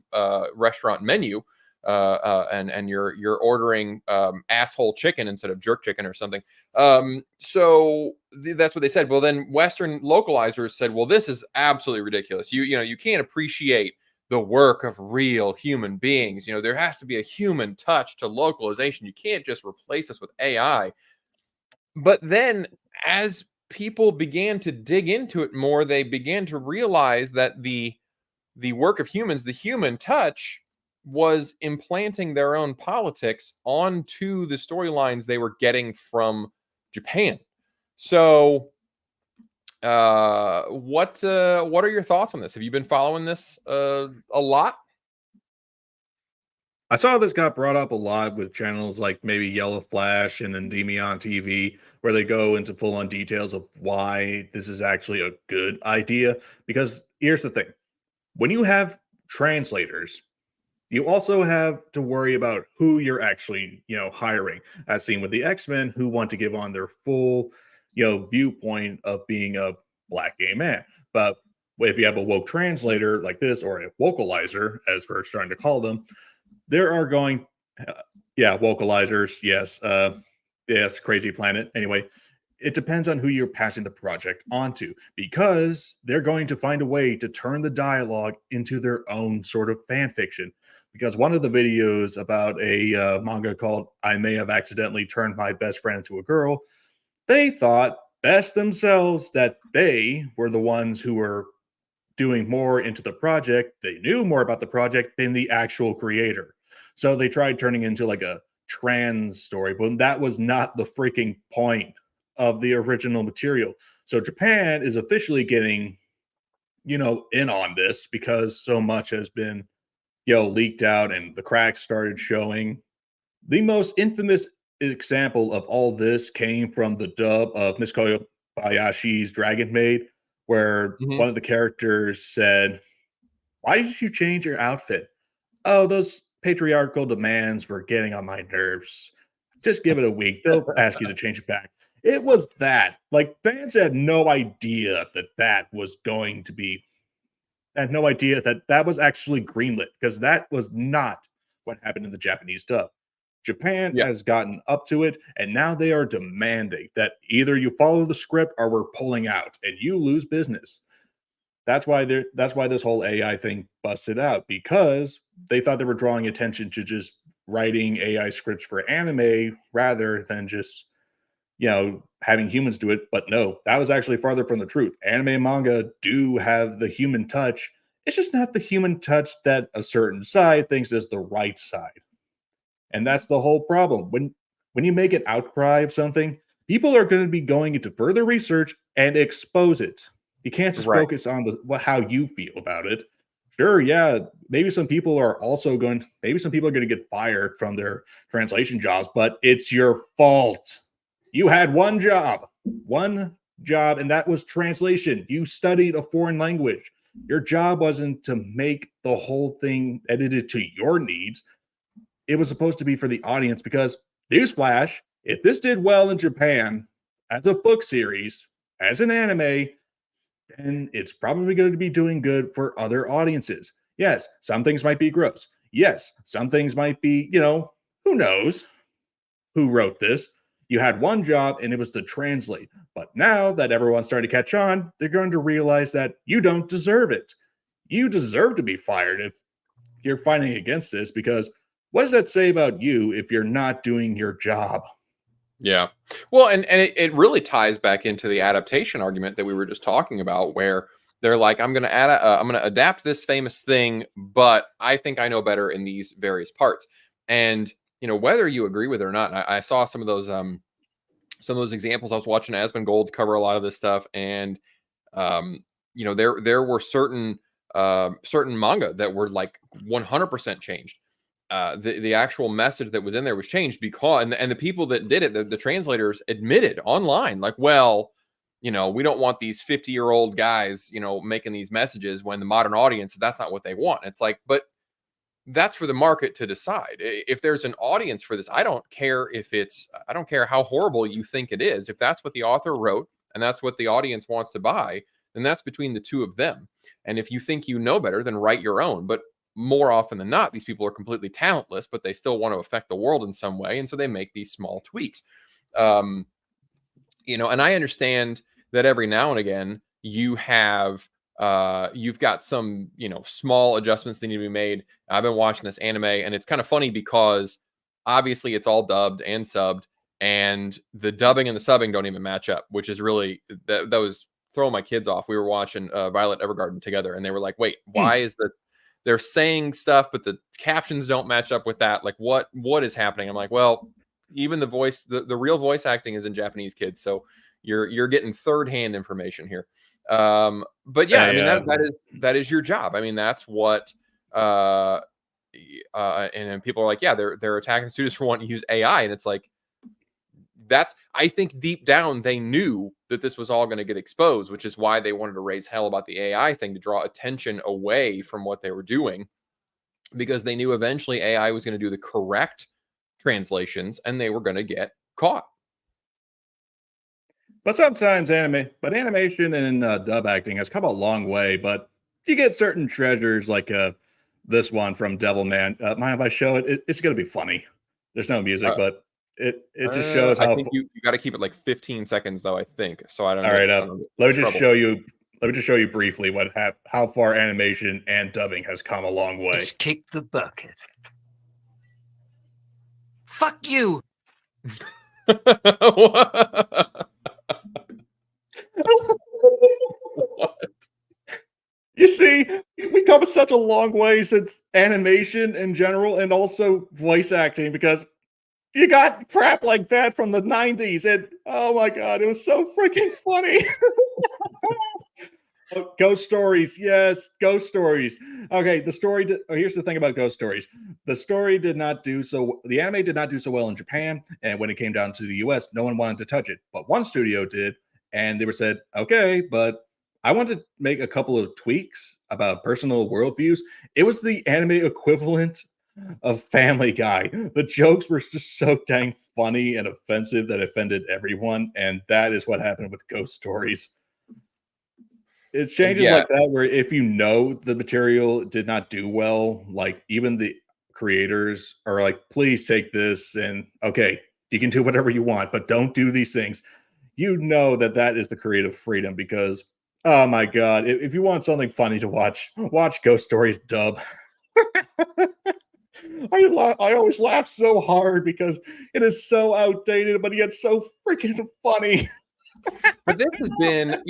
restaurant menu. And you're ordering asshole chicken instead of jerk chicken or something. So that's what they said. Well, then Western localizers said, well, this is absolutely ridiculous. You can't appreciate the work of real human beings. There has to be a human touch to localization. You can't just replace us with AI. But then as people began to dig into it more, they began to realize that the work of humans, the human touch, was implanting their own politics onto the storylines they were getting from Japan. So, what are your thoughts on this? Have you been following this a lot? I saw this got brought up a lot with channels like maybe Yellow Flash and Endymion TV, where they go into full on details of why this is actually a good idea. Because here's the thing, when you have translators, you also have to worry about who you're actually, hiring, as seen with the X-Men, who want to give on their full, viewpoint of being a black gay man. But if you have a woke translator like this, or a Woke-alizer, as we're starting to call them, there are going, Woke-alizers, yes, crazy planet. Anyway, it depends on who you're passing the project onto, because they're going to find a way to turn the dialogue into their own sort of fan fiction. Because one of the videos about a manga called I May Have Accidentally Turned My Best Friend Into a Girl, they thought best themselves that they were the ones who were doing more into the project. They knew more about the project than the actual creator. So they tried turning into like a trans story, but that was not the freaking point of the original material. So Japan is officially getting, in on this, because so much has been, leaked out and the cracks started showing. The most infamous example of all this came from the dub of Miss Kobayashi's Dragon Maid, where Mhm. one of the characters said, "Why did you change your outfit?" "Oh, those patriarchal demands were getting on my nerves. Just give it a week. They'll ask you to change it back." It was that. Like, fans had no idea that was going to be, had no idea that was actually greenlit, because that was not what happened in the Japanese dub. Japan Yeah. has gotten up to it, and now they are demanding that either you follow the script or we're pulling out, and you lose business. That's why this whole AI thing busted out, because they thought they were drawing attention to just writing AI scripts for anime rather than just, having humans do it. But no, that was actually farther from the truth. Anime and manga do have the human touch. It's just not the human touch that a certain side thinks is the right side. And that's the whole problem. When you make an outcry of something, people are going to be going into further research and expose it. You can't just Right. focus on how you feel about it. Sure, yeah, maybe some people are going to get fired from their translation jobs, but it's your fault. You had one job, and that was translation. You studied a foreign language. Your job wasn't to make the whole thing edited to your needs. It was supposed to be for the audience, because, newsflash, if this did well in Japan as a book series, as an anime, then it's probably going to be doing good for other audiences. Yes, some things might be gross. Yes, some things might be, who knows who wrote this. You had one job and it was to translate. But now that everyone's starting to catch on, they're going to realize that you don't deserve it. You deserve to be fired if you're fighting against this, because what does that say about you if you're not doing your job? Yeah. Well, and it really ties back into the adaptation argument that we were just talking about, where they're like, I'm going to adapt this famous thing, but I think I know better in these various parts. And whether you agree with it or not, I saw some of those examples. I was watching Asmongold cover a lot of this stuff, and there were certain manga that were like 100% changed. The actual message that was in there was changed because, and the people that did it, the translators admitted online, like, well, we don't want these 50-year-old guys, making these messages when the modern audience, that's not what they want. It's like, but that's for the market to decide. If there's an audience for this, I don't care how horrible you think it is. If that's what the author wrote and that's what the audience wants to buy, then that's between the two of them. And if you think you know better, then write your own. But more often than not, these people are completely talentless, but they still want to affect the world in some way. And so they make these small tweaks. And I understand that every now and again you've got some, small adjustments that need to be made. I've been watching this anime, and it's kind of funny because obviously it's all dubbed and subbed, and the dubbing and the subbing don't even match up, which is really, that was throwing my kids off. We were watching Violet Evergarden together, and they were like, wait, why is they're saying stuff, but the captions don't match up with that? Like, what is happening? I'm like, well, even the voice, the real voice acting is in Japanese, kids. So you're getting third hand information here. But yeah, I mean, that is your job. I mean, that's what, and people are like, yeah, they're attacking students for wanting to use AI. And it's like, I think deep down, they knew that this was all going to get exposed, which is why they wanted to raise hell about the AI thing, to draw attention away from what they were doing, because they knew eventually AI was going to do the correct translations and they were going to get caught. But sometimes animation and dub acting has come a long way, but you get certain treasures like this one from Devilman. Mind if I show it? It's going to be funny. There's no music, but it just shows how. I think you got to keep it like 15 seconds though, I think. So I don't. All right, let me just show you. Let me just show you briefly how far animation and dubbing has come a long way. Just kick the bucket. Fuck you. What? You see, we come such a long way since animation in general, and also voice acting, because you got crap like that from the 90s, and oh my god, it was so freaking funny. Ghost Stories, yes, Ghost Stories. Okay, here's the thing about Ghost Stories. The anime did not do so well in Japan, and when it came down to the US, no one wanted to touch it. But one studio did, and they said, okay, but I want to make a couple of tweaks about personal worldviews. It was the anime equivalent of Family Guy. The jokes were just so dang funny and offensive that offended everyone, and that is what happened with Ghost Stories. It's changes like that where if you know the material did not do well, like even the creators are like, please take this and okay, you can do whatever you want, but don't do these things. You know that is the creative freedom, because oh my god, if you want something funny to watch Ghost Stories dub. I always laugh so hard because it is so outdated, but yet so freaking funny. But this has been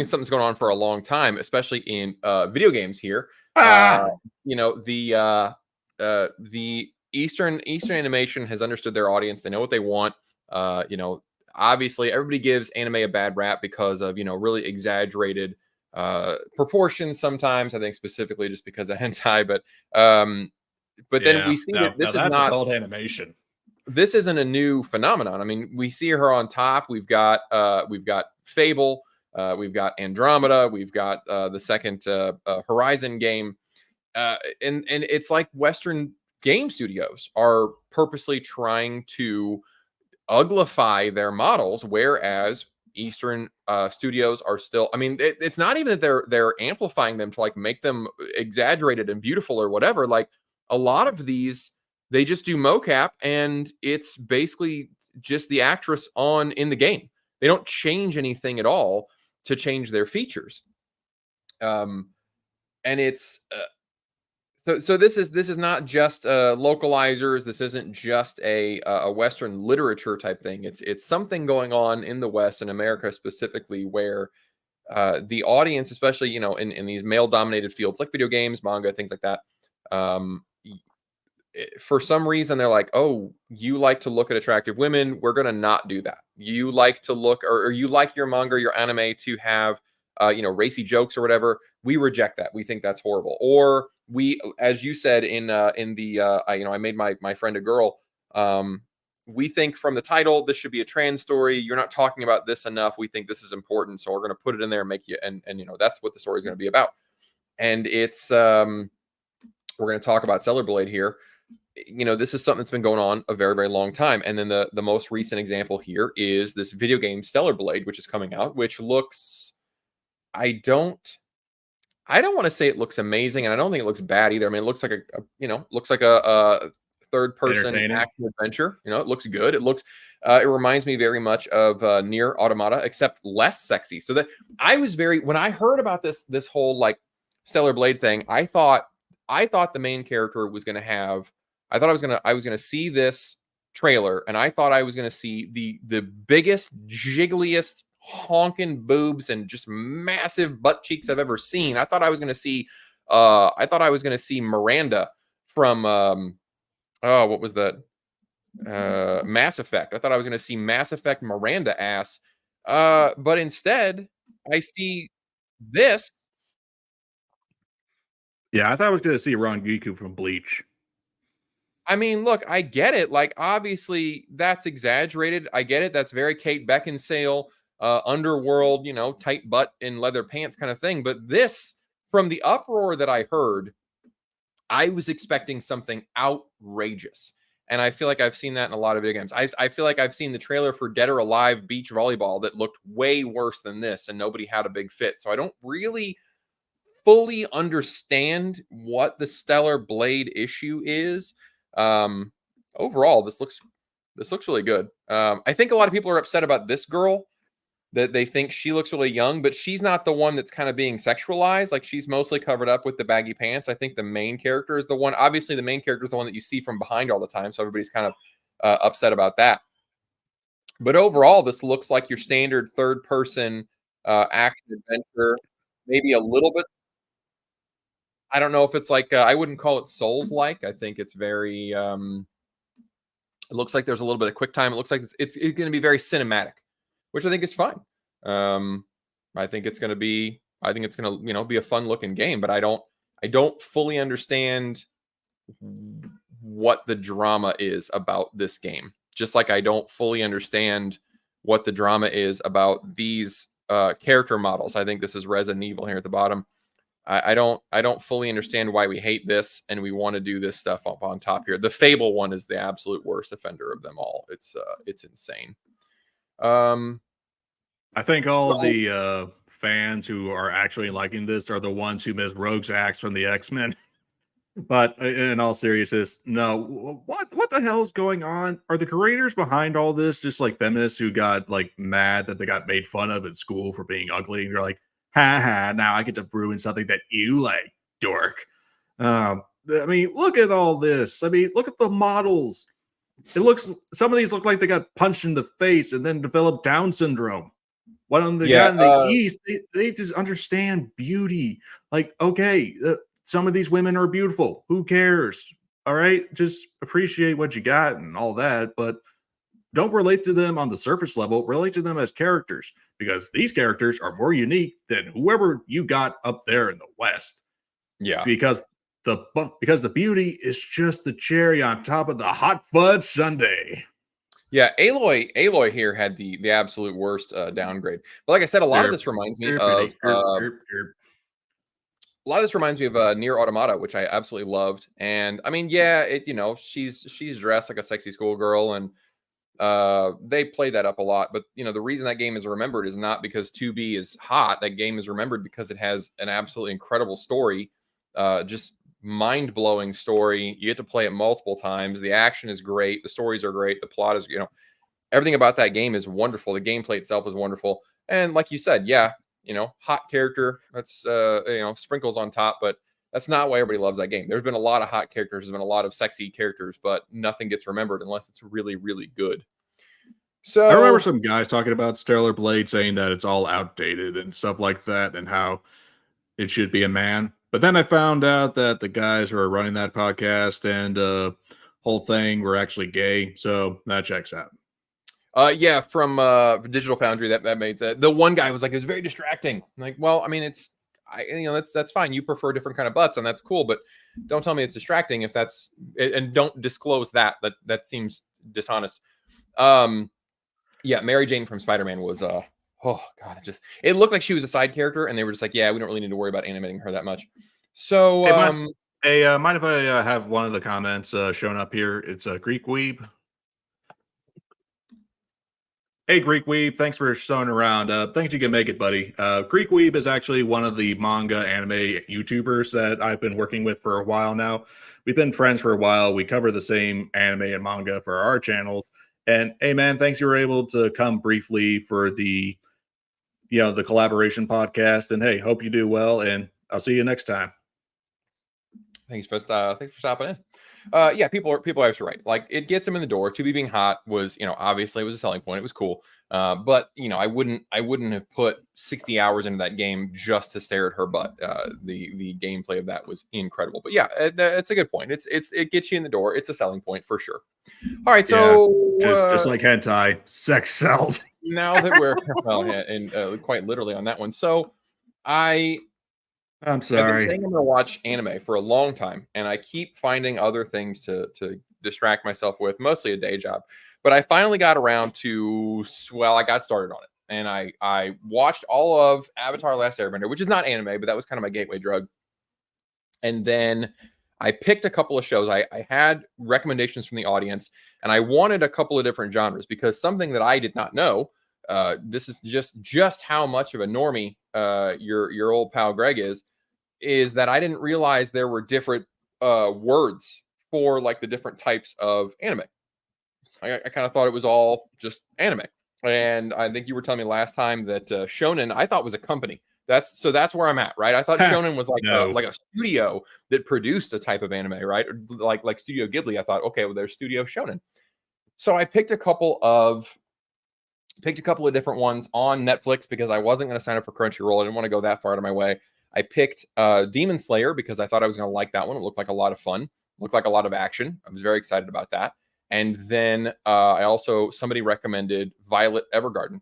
something's going on for a long time, especially in video games here. The Eastern animation has understood their audience. They know what they want. Obviously everybody gives anime a bad rap because of, really exaggerated proportions sometimes. I think specifically just because of hentai, but then we see that this is not adult animation. This isn't a new phenomenon. I mean, we see her on top. We've got Fable, we've got Andromeda, we've got the second Horizon game, and it's like Western game studios are purposely trying to uglify their models, whereas Eastern studios are still. I mean, it's not even that they're amplifying them to like make them exaggerated and beautiful or whatever. Like a lot of these, they just do mocap, and it's basically just the actress on in the game. They don't change anything at all to change their features. And it's so this is not just localizers. This isn't just a Western literature type thing. It's something going on in the West, in America specifically, where the audience, especially in these male dominated fields like video games, manga, things like that, for some reason they're like, oh, you like to look at attractive women, we're gonna not do that. You like to look, or you like your manga or your anime to have racy jokes or whatever. We reject that. We think that's horrible. Or we, as you said in the I made my friend a girl. We think from the title this should be a trans story. You're not talking about this enough. We think this is important, so we're going to put it in there and make you and that's what the story is going to be about. And it's we're going to talk about Stellar Blade here. This is something that's been going on a very, very long time. And then the most recent example here is this video game Stellar Blade, which is coming out, which looks, I don't want to say it looks amazing, and I don't think it looks bad either. I mean, it looks like a third person action adventure. It looks good. It looks it reminds me very much of Nier Automata, except less sexy. So that I was when I heard about this whole like Stellar Blade thing, I thought the main character was going to have, I was going to see this trailer, and I thought I was going to see the biggest, jiggliest, honking boobs and just massive butt cheeks I've ever seen. I thought I was going to see Miranda from what was that? Mass Effect. I thought I was going to see Mass Effect Miranda ass. But instead I see this. Yeah, I thought I was going to see Ron Giku from Bleach. I mean, look, I get it. Like, obviously, that's exaggerated. I get it. That's very Kate Beckinsale, Underworld, tight butt in leather pants kind of thing. But this, from the uproar that I heard, I was expecting something outrageous. And I feel like I've seen that in a lot of video games. I feel like I've seen the trailer for Dead or Alive Beach Volleyball that looked way worse than this, and nobody had a big fit. So I don't really fully understand what the Stellar Blade issue is. Overall, this looks really good. I think a lot of people are upset about this girl, that they think she looks really young, but she's not the one that's kind of being sexualized. Like, she's mostly covered up with the baggy pants. I think the main character is the one. Obviously, the main character is the one that you see from behind all the time, so everybody's kind of upset about that. But overall, this looks like your standard third-person action adventure. Maybe a little bit. I don't know if it's like I wouldn't call it Souls-like. I think it's very. It looks like there's a little bit of quick time. It looks like it's going to be very cinematic, which I think is fine. I think it's going to be be a fun looking game, but I don't fully understand what the drama is about this game. Just like I don't fully understand what the drama is about these character models. I think this is Resident Evil here at the bottom. I don't fully understand why we hate this and we want to do this stuff up on top here. The Fable one is the absolute worst offender of them all. It's insane. I think all the fans who are actually liking this are the ones who miss Rogue's axe from the X-Men. But in all seriousness, no. What the hell is going on? Are the creators behind all this just like feminists who got like mad that they got made fun of at school for being ugly? And they're like, ha ha, now I get to ruin something that you like, dork. I mean, look at all this. I mean, look at the models. Some of these look like they got punched in the face and then developed Down syndrome. One of the guy in the East, they just understand beauty. Like, okay, some of these women are beautiful. Who cares? All right, just appreciate what you got and all that, but don't relate to them on the surface level. Relate to them as characters, because these characters are more unique than whoever you got up there in the West. Yeah, because the beauty is just the cherry on top of the hot fudge sundae. Yeah, Aloy here had the absolute worst downgrade. But like I said, a lot of this reminds me of Nier Automata, which I absolutely loved. And I mean, yeah, she's dressed like a sexy schoolgirl, and they play that up a lot. But the reason that game is remembered is not because 2B is hot. That game is remembered because it has an absolutely incredible story, just mind-blowing story. You get to play it multiple times. The action is great. The stories are great. The plot is, everything about that game is wonderful. The gameplay itself is wonderful. And like you said, yeah, hot character. That's sprinkles on top, but that's not why everybody loves that game. There's been a lot of hot characters, there's been a lot of sexy characters, but nothing gets remembered unless it's really, really good. So I remember some guys talking about Stellar Blade saying that it's all outdated and stuff like that, and how it should be a man. But then I found out that the guys who are running that podcast and whole thing were actually gay, so that checks out. Yeah, from Digital Foundry, that made the one guy was like, it was very distracting. I'm like, well, I mean, that's fine. You prefer different kind of butts, and that's cool, but don't tell me it's distracting if that's, and don't disclose that that seems dishonest. Yeah, Mary Jane from Spider-Man was oh god, it looked like she was a side character, and they were just like, yeah, we don't really need to worry about animating her that much. So mind if I have one of the comments shown up here? It's a Greek Weeb. Hey, Greek Weeb, thanks for showing around. Thanks you can make it, buddy. Greek Weeb is actually one of the manga anime YouTubers that I've been working with for a while now. We've been friends for a while. We cover the same anime and manga for our channels. And hey, man, thanks you were able to come briefly for the collaboration podcast. And hey, hope you do well. And I'll see you next time. Thanks for stopping in. Yeah, people are actually right. Like, it gets them in the door. 2B being hot was, obviously it was a selling point. It was cool. But I wouldn't have put 60 hours into that game just to stare at her butt. The gameplay of that was incredible. But yeah, it's a good point. It gets you in the door. It's a selling point for sure. All right, so just like hentai, sex sells. Now that we're quite literally on that one. So I'm sorry. I've been saying I'm going to watch anime for a long time, and I keep finding other things to distract myself with, mostly a day job. But I finally got around to, I got started on it, and I watched all of Avatar: Last Airbender, which is not anime, but that was kind of my gateway drug. And then I picked a couple of shows. I had recommendations from the audience, and I wanted a couple of different genres, because something that I did not know, this is just how much of a normie your old pal Greg is that I didn't realize there were different words for like the different types of anime. I kind of thought it was all just anime. And I think you were telling me last time that Shonen, I thought was a company. That's where I'm at, right? I thought Shonen was like a studio that produced a type of anime, right? Like Studio Ghibli. I thought, okay, well, there's Studio Shonen. So I picked a couple of different ones on Netflix because I wasn't going to sign up for Crunchyroll. I didn't want to go that far out of my way. I picked Demon Slayer because I thought I was going to like that one. It looked like a lot of fun. Looked like a lot of action. I was very excited about that. And then somebody recommended Violet Evergarden.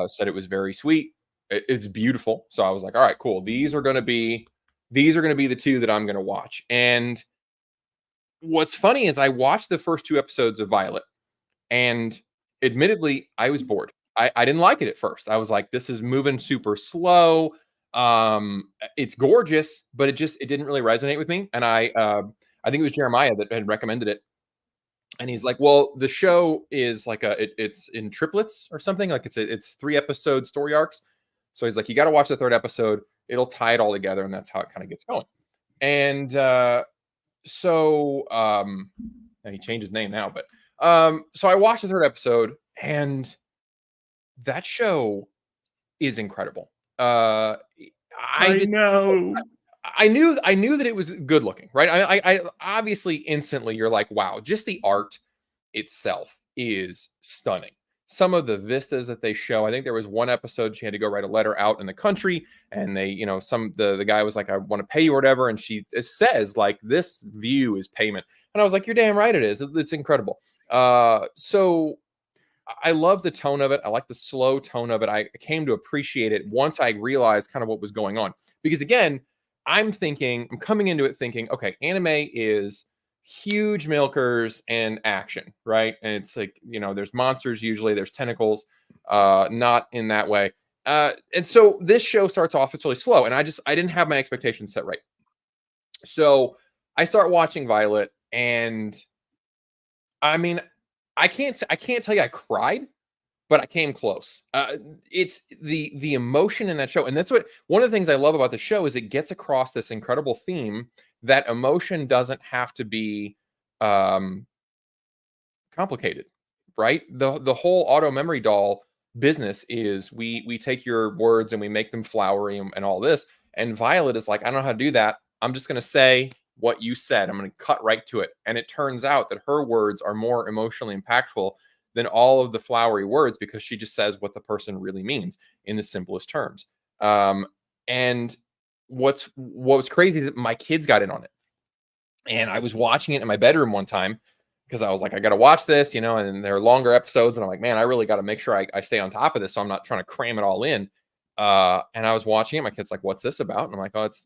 Said it was very sweet. It's beautiful. So I was like, all right, cool. These are going to be the two that I'm going to watch. And what's funny is I watched the first 2 episodes of Violet, and admittedly, I was bored. I didn't like it at first. I was like, this is moving super slow. It's gorgeous, but it didn't really resonate with me. And I think it was Jeremiah that had recommended it. And he's like, well, the show is like it's in triplets or something. Like it's 3-episode story arcs. So he's like, you got to watch the 3rd episode. It'll tie it all together. And that's how it kind of gets going. And and he changed his name now, but so I watched the 3rd episode, and that show is incredible. I know. I knew that it was good looking, right? I obviously instantly you're like, wow, just the art itself is stunning. Some of the vistas that they show, I think there was one episode she had to go write a letter out in the country, and they, the guy was like, I want to pay you or whatever, and she says like, this view is payment, and I was like, you're damn right it is. It's incredible. So I love the tone of it. I like the slow tone of it. I came to appreciate it once I realized kind of what was going on, because again, I'm coming into it thinking, okay, anime is huge milkers and action, right? And it's like, there's monsters, usually there's tentacles, not in that way. And so this show starts off, it's really slow, and I didn't have my expectations set right. So I start watching Violet, and I mean, I can't tell you I cried, but I came close. It's the emotion in that show, and that's what one of the things I love about the show is it gets across this incredible theme that emotion doesn't have to be complicated, right? The whole auto memory doll business is we take your words and we make them flowery and all this. And Violet is like, I don't know how to do that. I'm just gonna say what you said. I'm gonna cut right to it. And it turns out that her words are more emotionally impactful than all of the flowery words because she just says what the person really means in the simplest terms. And what was crazy is that my kids got in on it. And I was watching it in my bedroom one time because I was like, I got to watch this, and there are longer episodes. And I'm like, man, I really got to make sure I stay on top of this. So I'm not trying to cram it all in. And I was watching it. My kid's like, what's this about? And I'm like, oh, it's,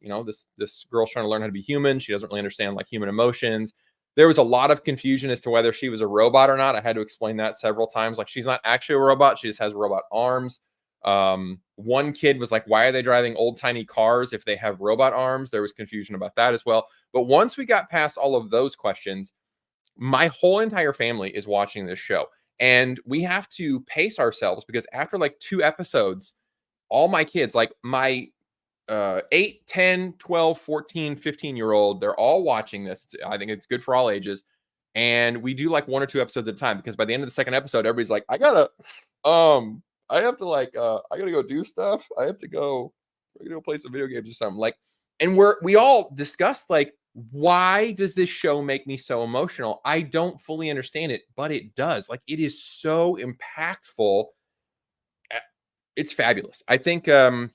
this girl's trying to learn how to be human. She doesn't really understand like human emotions. There was a lot of confusion as to whether she was a robot or not. I had to explain that several times. Like, she's not actually a robot. She just has robot arms. One kid was like, why are they driving old tiny cars if they have robot arms? There was confusion about that as well. But once we got past all of those questions, my whole entire family is watching this show. And we have to pace ourselves because after like 2 episodes, all my kids, like my 8, 10, 12, 14, 15-year-old, they're all watching this. I think it's good for all ages. And we do like 1 or 2 episodes at a time because by the end of the 2nd episode, everybody's like, I gotta go do stuff. I have to go play some video games or something. Like, and we all discussed like, why does this show make me so emotional? I don't fully understand it, but it does. Like, it is so impactful. It's fabulous. I think I'm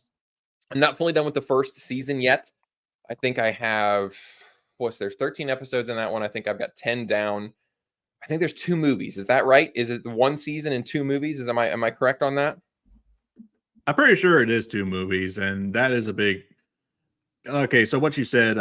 not fully done with the 1st season yet. I think I have there's 13 episodes in that one. I think I've got 10 down. I think there's 2 movies. Is that right? Is it 1 season and 2 movies? Am I correct on that? I'm pretty sure it is 2 movies, and that is a big. Okay, so what you said,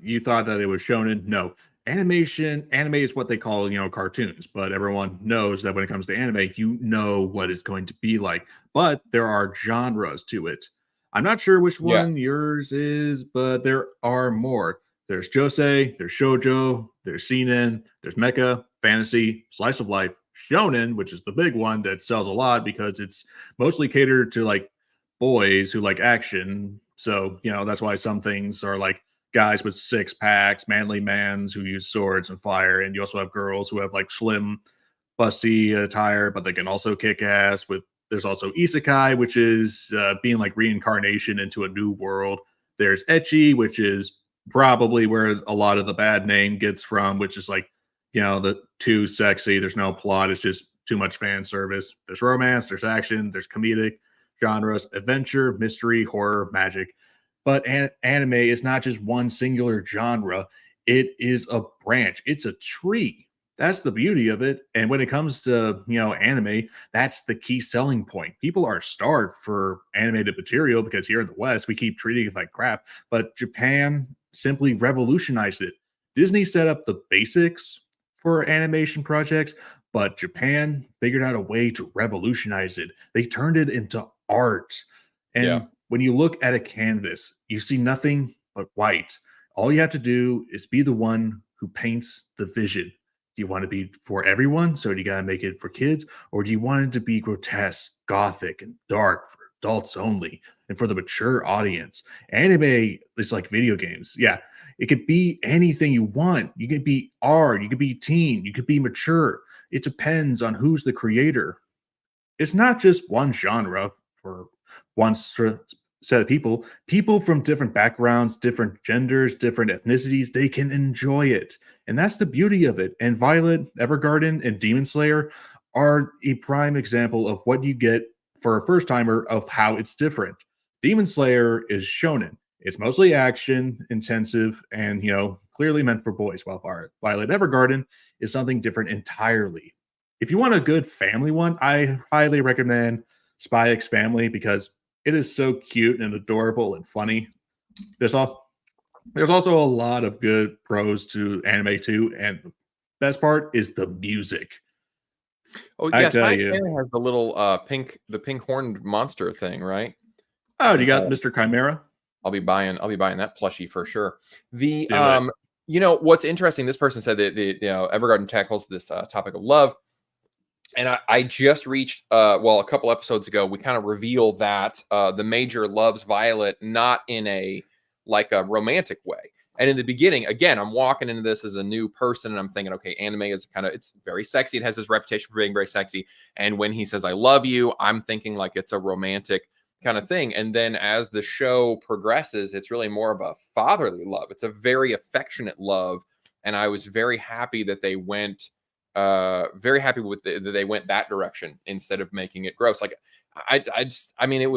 you thought that it was shonen. No, anime is what they call, cartoons. But everyone knows that when it comes to anime, you know what it's going to be like. But there are genres to it. I'm not sure which Yeah. one yours is, but there are more. There's josei, there's shoujo, there's seinen, there's mecha, fantasy, slice of life, shonen, which is the big one that sells a lot because it's mostly catered to like boys who like action. So, that's why some things are like guys with 6 packs, manly mans who use swords and fire. And you also have girls who have like slim, busty attire, but they can also kick ass. There's also isekai, which is being like reincarnation into a new world. There's ecchi, which is probably where a lot of the bad name gets from, which is like, the too sexy. There's no plot. It's just too much fan service. There's romance, there's action, there's comedic genres, adventure, mystery, horror, magic. But anime is not just one singular genre. It is a branch. It's a tree. That's the beauty of it. And when it comes to, anime, that's the key selling point. People are starved for animated material because here in the West, we keep treating it like crap. But Japan simply revolutionized it. Disney set up the basics for animation projects, but Japan figured out a way to revolutionize it. They turned it into art. And when you look at a canvas, you see nothing but white. All you have to do is be the one who paints the vision. Do you want to be for everyone? So you got to make it for kids? Or do you want it to be grotesque, gothic, and dark for adults only and for the mature audience? Anime is like video games. Yeah, it could be anything you want. You could be art, you could be teen, you could be mature. It depends on who's the creator. It's not just one genre for one set of people. People from different backgrounds, different genders, different ethnicities, they can enjoy it. And that's the beauty of it. And Violet, Evergarden, and Demon Slayer are a prime example of what you get for a first timer of how it's different. Demon Slayer is shonen. It's mostly action intensive and, clearly meant for boys, while Violet Evergarden is something different entirely. If you want a good family one, I highly recommend Spy X Family because it is so cute and adorable and funny. There's also a lot of good pros to anime too, and the best part is the music. Oh I yes, tell my you. family has the little pink horned monster thing, right? Oh, you got Mr. Chimera? I'll be buying that plushie for sure. The Do it. what's interesting, this person said that the Evergarden tackles this topic of love. And I just reached a couple episodes ago, we kind of reveal that the Major loves Violet, not in a romantic way. And in the beginning, again, I'm walking into this as a new person and I'm thinking, okay, anime is it's very sexy. It has this reputation for being very sexy. And when he says, I love you, I'm thinking like it's a romantic kind of thing. And then as the show progresses, it's really more of a fatherly love. It's a very affectionate love. And I was very happy that they went very happy with that they went that direction instead of making it gross. Like I mean, it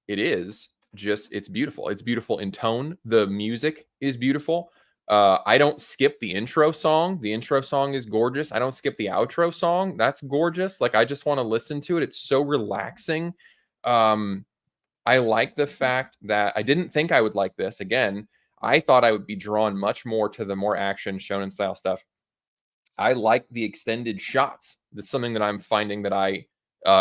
is just, it's beautiful. It's beautiful in tone. The music is beautiful. I don't skip the intro song. The intro song is gorgeous. I don't skip the outro song. That's gorgeous. Like, I just want to listen to it. It's so relaxing. I like the fact that I didn't think I would like this. Again, I thought I would be drawn much more to the more action shonen style stuff. I like the extended shots. That's something that I'm finding that I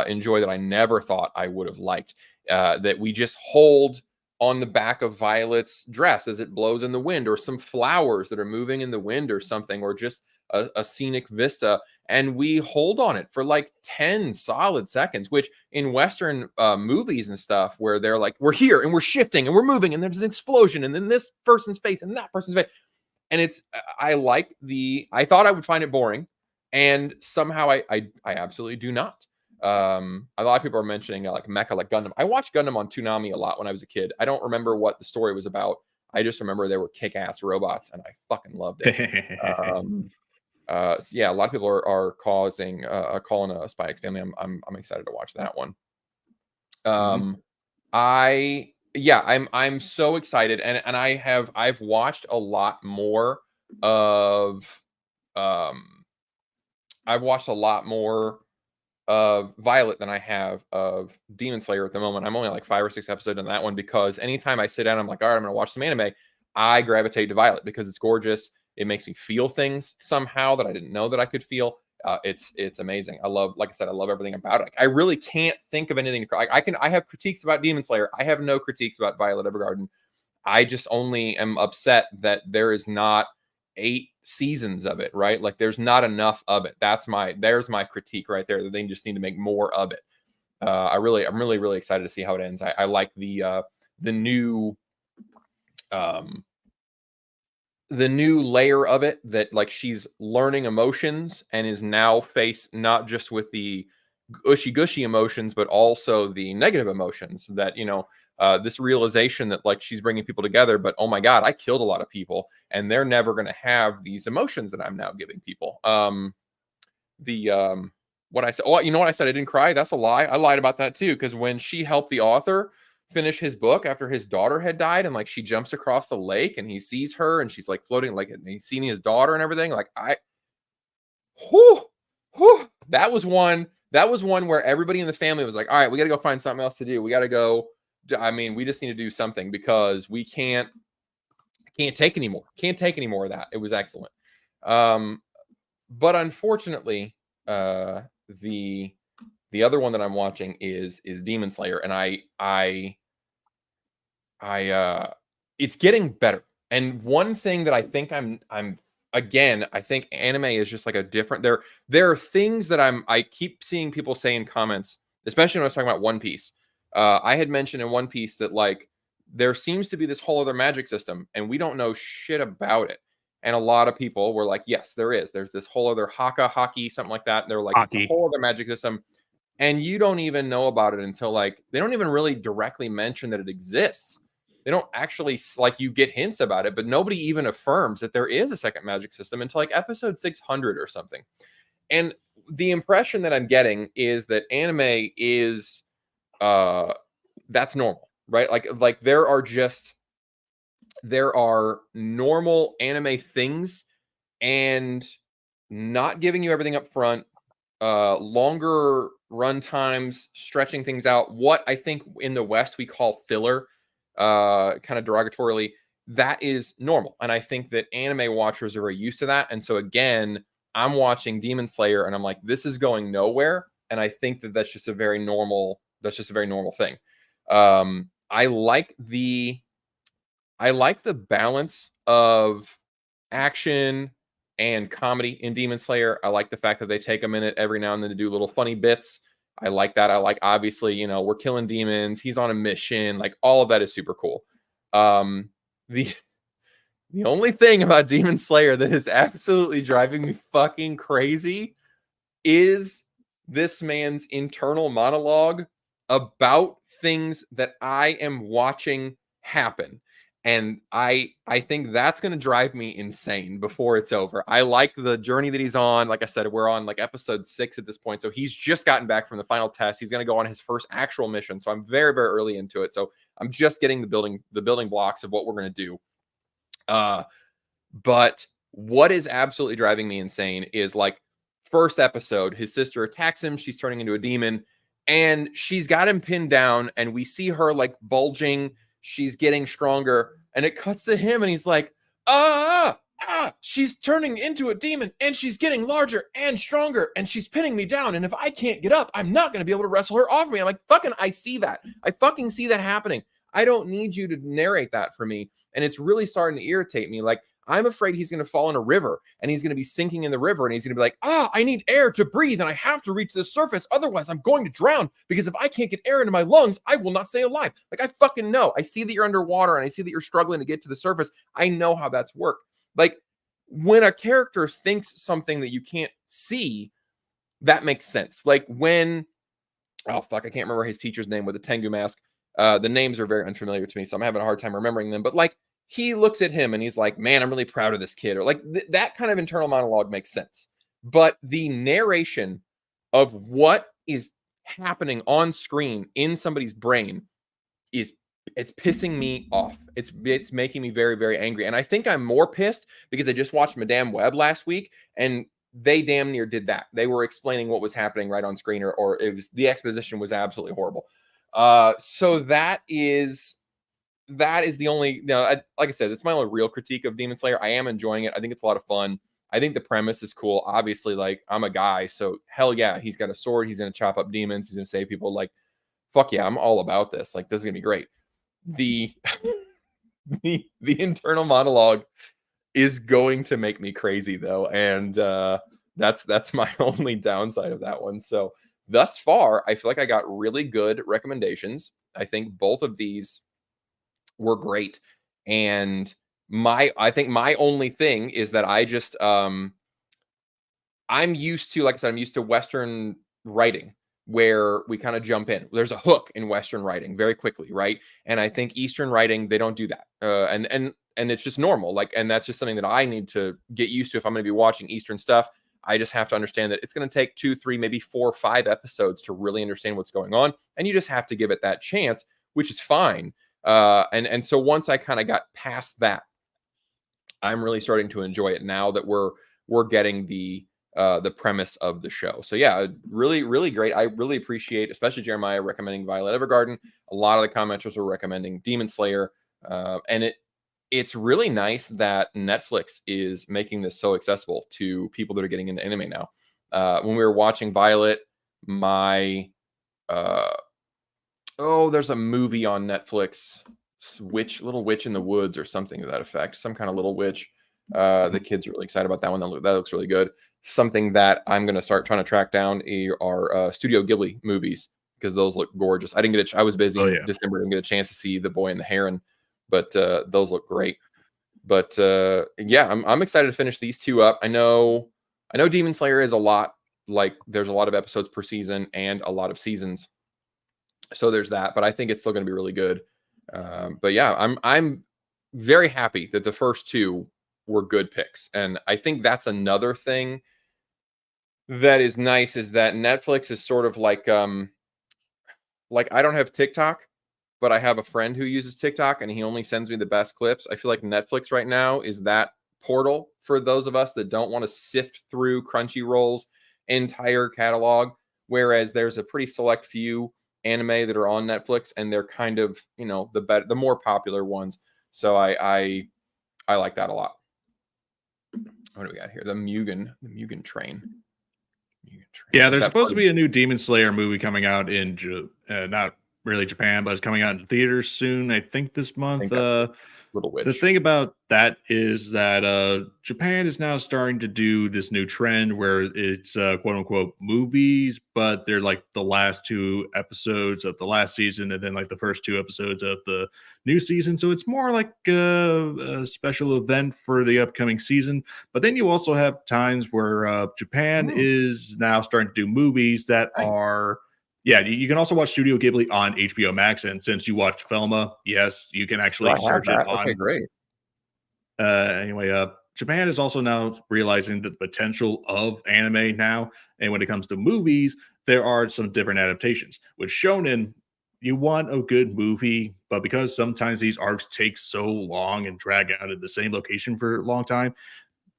enjoy that I never thought I would have liked. That we just hold on the back of Violet's dress as it blows in the wind, or some flowers that are moving in the wind or something, or just a scenic vista. And we hold on it for like 10 solid seconds, which in Western movies and stuff, where they're like, we're here and we're shifting and we're moving and there's an explosion and then this person's face and that person's face. And I thought I would find it boring. And somehow I absolutely do not. A lot of people are mentioning like Mecha, like Gundam. I watched Gundam on Toonami a lot when I was a kid. I don't remember what the story was about. I just remember they were kick-ass robots and I fucking loved it. So yeah, a lot of people are calling a Spy X Family. I'm excited to watch that one. I'm so excited, and I've watched a lot more of Violet than I have of Demon Slayer at the moment. I'm only like 5 or 6 episodes in that one, because anytime I sit down, I'm like, all right, I'm gonna watch some anime. I gravitate to Violet because it's gorgeous. It makes me feel things somehow that I didn't know that I could feel. It's amazing. I love everything about it. I really can't think of anything. I have critiques about Demon Slayer. I have no critiques about Violet Evergarden. I just only am upset that there is not 8 seasons of it, right? Like, there's not enough of it. There's my critique right there, that they just need to make more of it. I'm really excited to see how it ends. I like the new layer of it, that like she's learning emotions and is now faced not just with the gushy emotions, but also the negative emotions, that, this realization that like she's bringing people together, but oh my God, I killed a lot of people and they're never going to have these emotions that I'm now giving people. What I said, oh, you know what I said? I didn't cry. That's a lie. I lied about that too. Cause when she helped the author finish his book after his daughter had died, and like she jumps across the lake and he sees her and she's like floating, like, and he's seeing his daughter and everything. Like, that was one where everybody in the family was like, all right, we got to go find something else to do. We got to go. I mean, we just need to do something, because we can't take anymore. Can't take any more of that. It was excellent. But unfortunately, the other one that I'm watching is Demon Slayer, and it's getting better. And one thing that I think I think anime is just like a different, there are things that I keep seeing people say in comments, especially when I was talking about One Piece. I had mentioned in One Piece that like there seems to be this whole other magic system and we don't know shit about it. And a lot of people were like, yes, there is. There's this whole other hockey, something like that. And they're like, it's a whole other magic system. And you don't even know about it until like, they don't even really directly mention that it exists. They don't actually, like, you get hints about it, but nobody even affirms that there is a second magic system until like episode 600 or something. And the impression that I'm getting is that anime is, that's normal, right? Like there are normal anime things, and not giving you everything up front, longer run times, stretching things out. What I think in the West we call filler, kind of derogatorily, that is normal. And I think that anime watchers are very used to that. And so again, I'm watching Demon Slayer and I'm like, this is going nowhere. And I think that that's just a very normal thing. I like the balance of action and comedy in Demon Slayer. I like the fact that they take a minute every now and then to do little funny bits. I like that. I like, obviously, you know, we're killing demons. He's on a mission. Like, all of that is super cool. The only thing about Demon Slayer that is absolutely driving me fucking crazy is this man's internal monologue about things that I am watching happen. And I think that's going to drive me insane before it's over. I like the journey that he's on. Like I said, we're on like episode 6 at this point. So he's just gotten back from the final test. He's going to go on his first actual mission. So I'm very, very early into it. So I'm just getting the building blocks of what we're going to do. But what is absolutely driving me insane is, like, first episode, his sister attacks him. She's turning into a demon and she's got him pinned down, and we see her like bulging. She's getting stronger, and it cuts to him and he's like, she's turning into a demon and she's getting larger and stronger and she's pinning me down. And if I can't get up, I'm not going to be able to wrestle her off me. I'm like, fucking, I see that. I fucking see that happening. I don't need you to narrate that for me. And it's really starting to irritate me. Like, I'm afraid he's going to fall in a river and he's going to be sinking in the river and he's going to be like, I need air to breathe and I have to reach the surface. Otherwise, I'm going to drown, because if I can't get air into my lungs, I will not stay alive. Like, I fucking know. I see that you're underwater and I see that you're struggling to get to the surface. I know how that's work. Like, when a character thinks something that you can't see, that makes sense. Like when, I can't remember his teacher's name with the Tengu mask. The names are very unfamiliar to me, so I'm having a hard time remembering them. But like, he looks at him and he's like, man, I'm really proud of this kid. Or like that kind of internal monologue makes sense. But the narration of what is happening on screen in somebody's brain it's pissing me off. It's making me very, very angry. And I think I'm more pissed because I just watched Madame Web last week and they damn near did that. They were explaining what was happening right on screen, or it was, the exposition was absolutely horrible. So that is the only, like I said, it's my only real critique of Demon Slayer. I am enjoying it. I think it's a lot of fun. I think the premise is cool. Obviously, like, I'm a guy, so hell yeah, he's got a sword. He's going to chop up demons. He's going to save people. Like, fuck yeah, I'm all about this. Like, this is going to be great. The internal monologue is going to make me crazy though. And that's my only downside of that one. So thus far, I feel like I got really good recommendations. I think both of these were great. And I think my only thing is that I just, I'm used to, like I said, I'm used to Western writing where we kind of jump in. There's a hook in Western writing very quickly, right? And I think Eastern writing, they don't do that. And it's just normal. Like, and that's just something that I need to get used to if I'm going to be watching Eastern stuff. I just have to understand that it's going to take 2, 3, maybe 4, 5 episodes to really understand what's going on. And you just have to give it that chance, which is fine. And so once I kind of got past that, I'm really starting to enjoy it now that we're getting the premise of the show. So yeah, really, really great. I really appreciate, especially Jeremiah recommending Violet Evergarden. A lot of the commenters were recommending Demon Slayer. And it's really nice that Netflix is making this so accessible to people that are getting into anime now. When we were watching Violet, there's a movie on Netflix, Little Witch in the Woods or something to that effect. Some kind of little witch. The kids are really excited about that one. That looks really good. Something that I'm going to start trying to track down are Studio Ghibli movies, because those look gorgeous. I was busy in December, didn't get a chance to see The Boy and the Heron, but those look great. But yeah, I'm excited to finish these two up. I know Demon Slayer is a lot, like there's a lot of episodes per season and a lot of seasons. So there's that, but I think it's still going to be really good. But yeah, I'm very happy that the first two were good picks. And I think that's another thing that is nice, is that Netflix is sort of like I don't have TikTok, but I have a friend who uses TikTok and he only sends me the best clips. I feel like Netflix right now is that portal for those of us that don't want to sift through Crunchyroll's entire catalog. Whereas there's a pretty select few anime that are on Netflix, and they're kind of, the more popular ones. So I like that a lot. What do we got here? The Mugen Train. Yeah, there's supposed to be a new Demon Slayer movie coming out in really Japan, but it's coming out in theaters soon. I think this I month. think that's Little The Witch. thing about that is that Japan is now starting to do this new trend where it's quote unquote movies, but they're like the last two episodes of the last season and then like the first two episodes of the new season. So it's more like a special event for the upcoming season. But then you also have times where Japan Hmm, is now starting to do movies that nice. are yeah, you can also watch Studio Ghibli on HBO Max, and since you watched Velma, yes, you can Do actually I have search it that? Okay, on. great. Anyway, Japan is also now realizing the potential of anime now, and when it comes to movies, there are some different adaptations. With shonen, you want a good movie, but because sometimes these arcs take so long and drag out at the same location for a long time,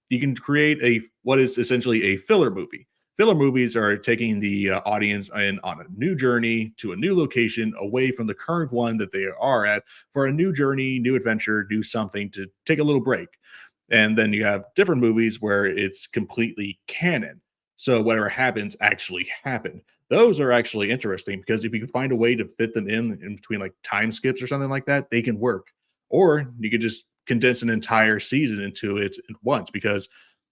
you can create a what is essentially a filler movie. Filler movies are taking the audience in on a new journey to a new location away from the current one that they are at for a new journey, new adventure, do something to take a little break. And then you have different movies where it's completely canon. So whatever happens actually happened. Those are actually interesting because if you can find a way to fit them in between like time skips or something like that, they can work. Or you could just condense an entire season into it at once because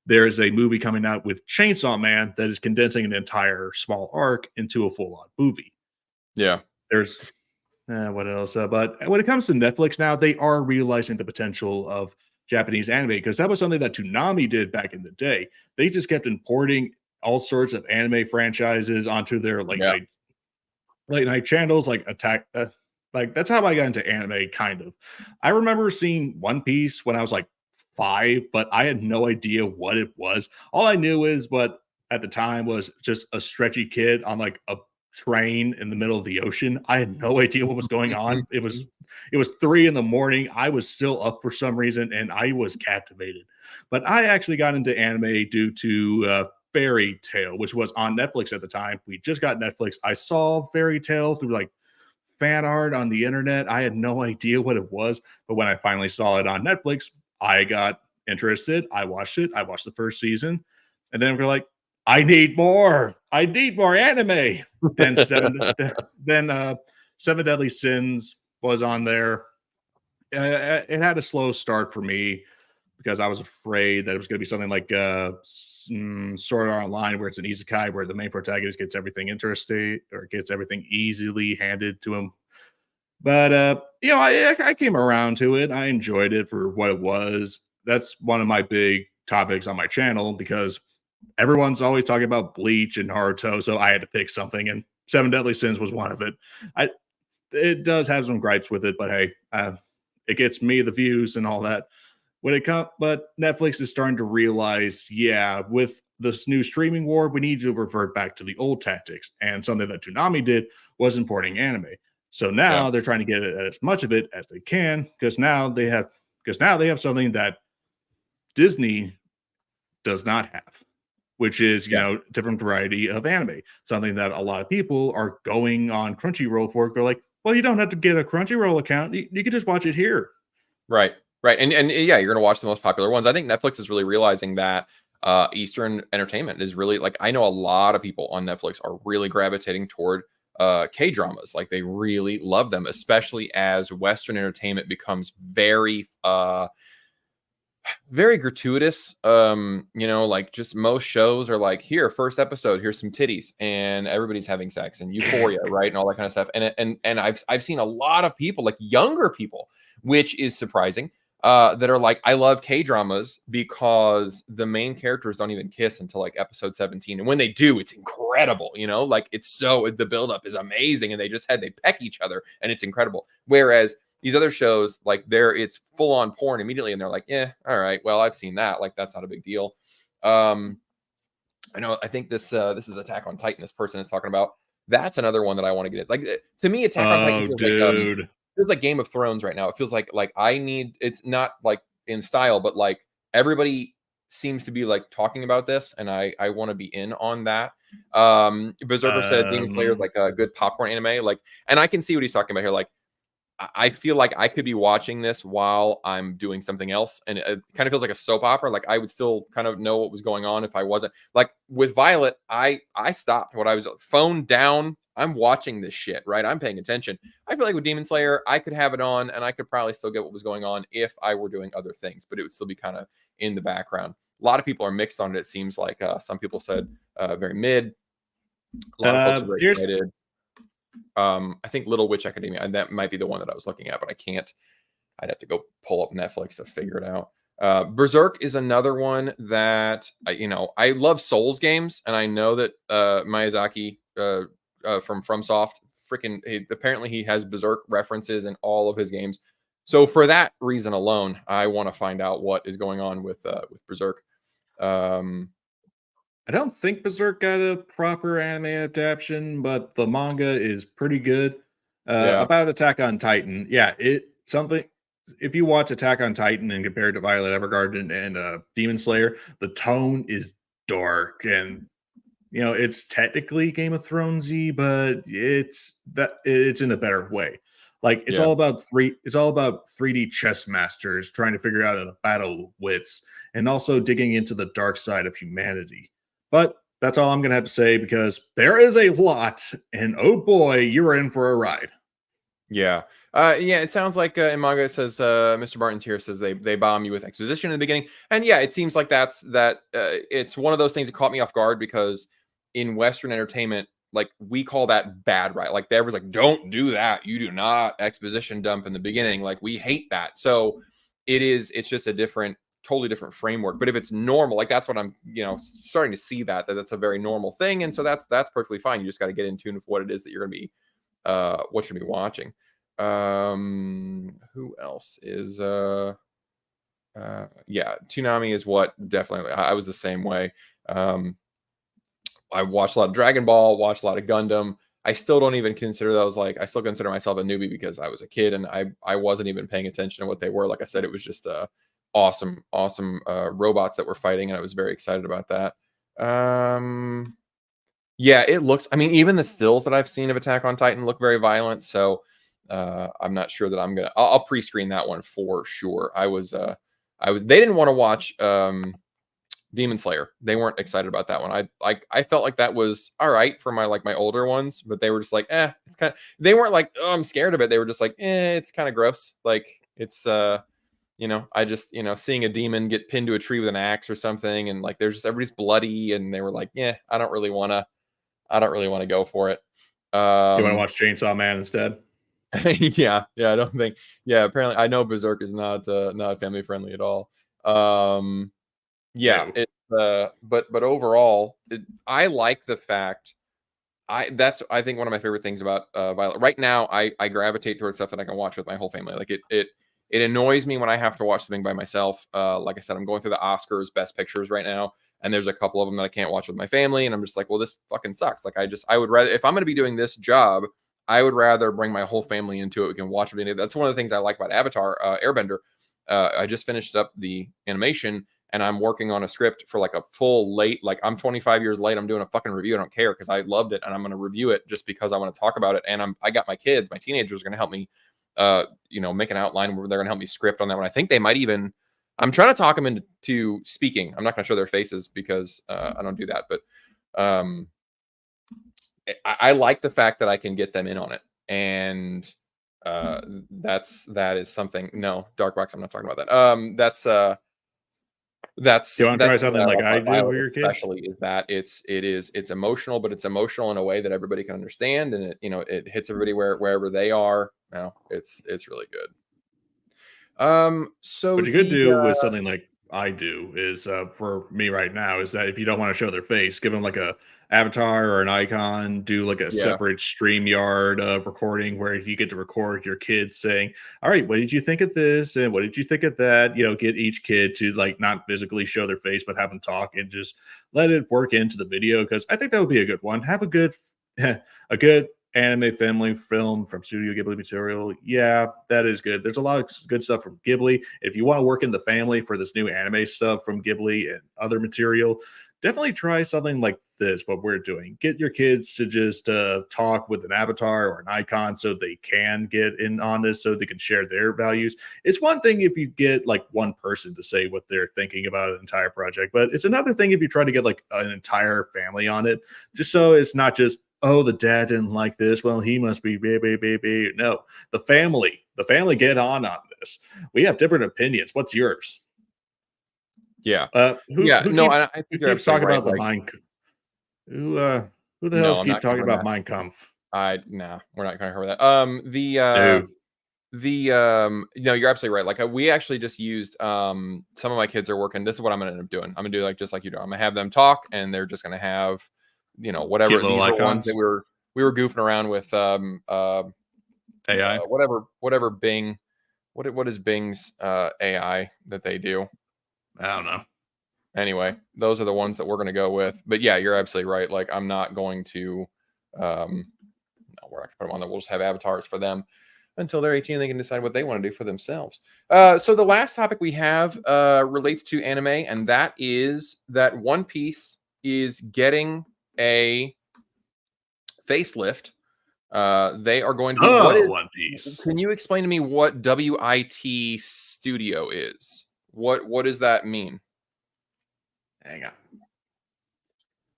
there is a movie coming out with Chainsaw Man that is condensing an entire small arc into a full-on movie. Yeah. There's what else? But when it comes to Netflix now, they are realizing the potential of Japanese anime because that was something that Toonami did back in the day. They just kept importing all sorts of anime franchises onto their Yeah. late night channels like Attack. Like that's how I got into anime, kind of. I remember seeing One Piece when I was like 5, but I had no idea what it was. All I knew is what at the time was just a stretchy kid on like a train in the middle of the ocean. I had no idea what was going on. It was 3 in the morning. I was still up for some reason, and I was captivated. But I actually got into anime due to Fairy Tale, which was on Netflix at the time. We just got Netflix. I saw Fairy Tale through like fan art on the internet. I had no idea what it was, but when I finally saw it on Netflix, I got interested. I watched it. I watched the first season, and then we're like, I need more. I need more anime. Then Seven Deadly Sins was on there. It had a slow start for me because I was afraid that it was going to be something like Sword Art Online, where it's an isekai where the main protagonist gets everything interesting or gets everything easily handed to him. But I came around to it. I enjoyed it for what it was. That's one of my big topics on my channel because everyone's always talking about Bleach and Naruto, so I had to pick something, and Seven Deadly Sins was one of it. I It does have some gripes with it, but hey, it gets me the views and all that. But Netflix is starting to realize, yeah, with this new streaming war, we need to revert back to the old tactics. And something that Toonami did was importing anime. So Yeah. now they're trying to get as much of it as they can because now they have something that Disney does not have, which is Yeah. different variety of anime. Something that a lot of people are going on Crunchyroll for. They're like, well, you don't have to get a Crunchyroll account. You can just watch it here. Right. Right. And yeah, you're gonna watch the most popular ones. I think Netflix is really realizing that Eastern entertainment is really like I know a lot of people on Netflix are really gravitating toward K dramas. Like they really love them, especially as Western entertainment becomes very gratuitous. Like just most shows are like, here, first episode, here's some titties, and everybody's having sex and euphoria, right? And all that kind of stuff. And I've seen a lot of people, like younger people, which is surprising, that are like, I love K-dramas because the main characters don't even kiss until like episode 17. And when they do, it's incredible, like the buildup is amazing, and they peck each other, and it's incredible. Whereas these other shows, like it's full on porn immediately, and they're like, yeah, all right, well, I've seen that. Like that's not a big deal. I think this is Attack on Titan. This person is talking about. That's another one that I want to get. Like to me, Attack on Titan Oh, feels dude. like Game of Thrones right now. It feels like I need. It's not like in style, but like everybody seems to be like talking about this, and I want to be in on that. Berserker said Demon Slayer is like a good popcorn anime. Like, and I can see what he's talking about here. Like, I feel like I could be watching this while I'm doing something else, and it kind of feels like a soap opera. Like I would still kind of know what was going on if I wasn't. Like with Violet, I stopped what I was, phone down. I'm watching this shit, right? I'm paying attention. I feel like with Demon Slayer, I could have it on and I could probably still get what was going on if I were doing other things, but it would still be kind of in the background. A lot of people are mixed on it. It seems like some people said very mid. A lot of folks are very Here's excited. I think Little Witch Academia, and that might be the one that I was looking at, but I can't. I'd have to go pull up Netflix to figure it out. Berserk is another one that I love Souls games, and I know that Miyazaki from FromSoft apparently he has Berserk references in all of his games. So for that reason alone, I want to find out what is going on with Berserk. I don't think Berserk got a proper anime adaptation, but the manga is pretty good. Yeah. About Attack on Titan, yeah, if you watch Attack on Titan and compare it to Violet Evergarden and Demon Slayer, the tone is dark and it's technically Game of Thronesy, but it's in a better way. Like it's all about 3D chess masters trying to figure out a battle wits and also digging into the dark side of humanity. But that's all I'm gonna have to say because there is a lot, and oh boy, you're in for a ride. Yeah. It sounds like in manga it says Mr. Martin's here says they bomb you with exposition in the beginning. And yeah, it seems like it's one of those things that caught me off guard because in Western entertainment, like we call that bad, right? Like everyone's like, don't do that. You do not exposition dump in the beginning. Like we hate that. So it's just a totally different framework. But if it's normal, like that's what I'm, starting to see that's a very normal thing. And so that's perfectly fine. You just got to get in tune with what it is that you're going to be what should be watching. Who else is Toonami is what definitely I was the same way. I watched a lot of Dragon Ball, watched a lot of Gundam. I still don't even consider those I still consider myself a newbie because I was a kid and I wasn't even paying attention to what they were. Like I said, it was just awesome robots that were fighting, and I was very excited about that. Yeah, it looks. I mean, even the stills that I've seen of Attack on Titan look very violent. So I'm not sure that I'm gonna. I'll pre-screen that one for sure. They didn't want to watch Demon Slayer. They weren't excited about that one. I felt like that was all right for my older ones, but they were just like, it's kind of. They weren't like, oh, I'm scared of it. They were just like, it's kind of gross. Like it's I just seeing a demon get pinned to a tree with an axe or something, and like there's just everybody's bloody, and they were like, I don't really want to go for it. You want to watch Chainsaw Man instead? Yeah, I don't think. Yeah, apparently, I know Berserk is not family friendly at all. But overall, I like the fact. I think one of my favorite things about Violet right now. I gravitate towards stuff that I can watch with my whole family. Like it annoys me when I have to watch something by myself. Like I said, I'm going through the Oscars Best Pictures right now. And there's a couple of them that I can't watch with my family. And I'm just like, well, this fucking sucks. Like, I would rather, if I'm going to be doing this job, I would rather bring my whole family into it. We can watch it. That's one of the things I like about Avatar Airbender. I just finished up the animation and I'm working on a script for like a full I'm 25 years late. I'm doing a fucking review. I don't care because I loved it. And I'm going to review it just because I want to talk about it. And I got my teenagers are going to help me, make an outline where they're going to help me script on that one. I think they might even, I'm trying to talk them into speaking. I'm not going to show their faces because I don't do that. But I like the fact that I can get them in on it. And that is something. No, Dark Box, I'm not talking about that. That's you want to try something like I do with your kids? Especially is that it's emotional, but it's emotional in a way that everybody can understand. And it hits everybody wherever they are. It's really good. So what you could do with something like I do is for me right now is that if you don't want to show their face, give them like a avatar or an icon, do like a separate StreamYard recording where you get to record your kids saying, all right, what did you think of this? And what did you think of that? Get each kid to like not physically show their face, but have them talk and just let it work into the video. Cause I think that would be a good one. Have a good anime family film from Studio Ghibli material. Yeah, that is good. There's a lot of good stuff from Ghibli. If you want to work in the family for this new anime stuff from Ghibli and other material, definitely try something like this, what we're doing. Get your kids to just talk with an avatar or an icon so they can get in on this, so they can share their values. It's one thing if you get like one person to say what they're thinking about an entire project, but it's another thing if you try to get like an entire family on it, just so it's not just oh, the dad didn't like this. Well, he must be baby. No, the family get on this. We have different opinions. What's yours? Yeah. Who Yeah. who No, keeps I who think you're keeps absolutely talking right. about the Like, Mein who the no, hell's I'm keep not talking covering about that. Mein Kampf? Nah, we're not gonna cover that. No. No, you're absolutely right. Like, we actually just used some of my kids are working. This is what I'm gonna end up doing. I'm gonna do like just like you do. I'm gonna have them talk, and they're just gonna have, Cute whatever. little These were ones that icons. we were goofing around with AI. whatever Bing. What is Bing's AI that they do? I don't know. Anyway, those are the ones that we're gonna go with. But yeah, you're absolutely right. Like, I'm not going to no, we're not gonna put them on there. We'll just have avatars for them until they're 18 and they can decide what they want to do for themselves. So the last topic we have relates to anime, and that is that One Piece is getting a facelift. They are going to be One Piece. Can you explain to me what WIT Studio is? What does that mean? Hang on.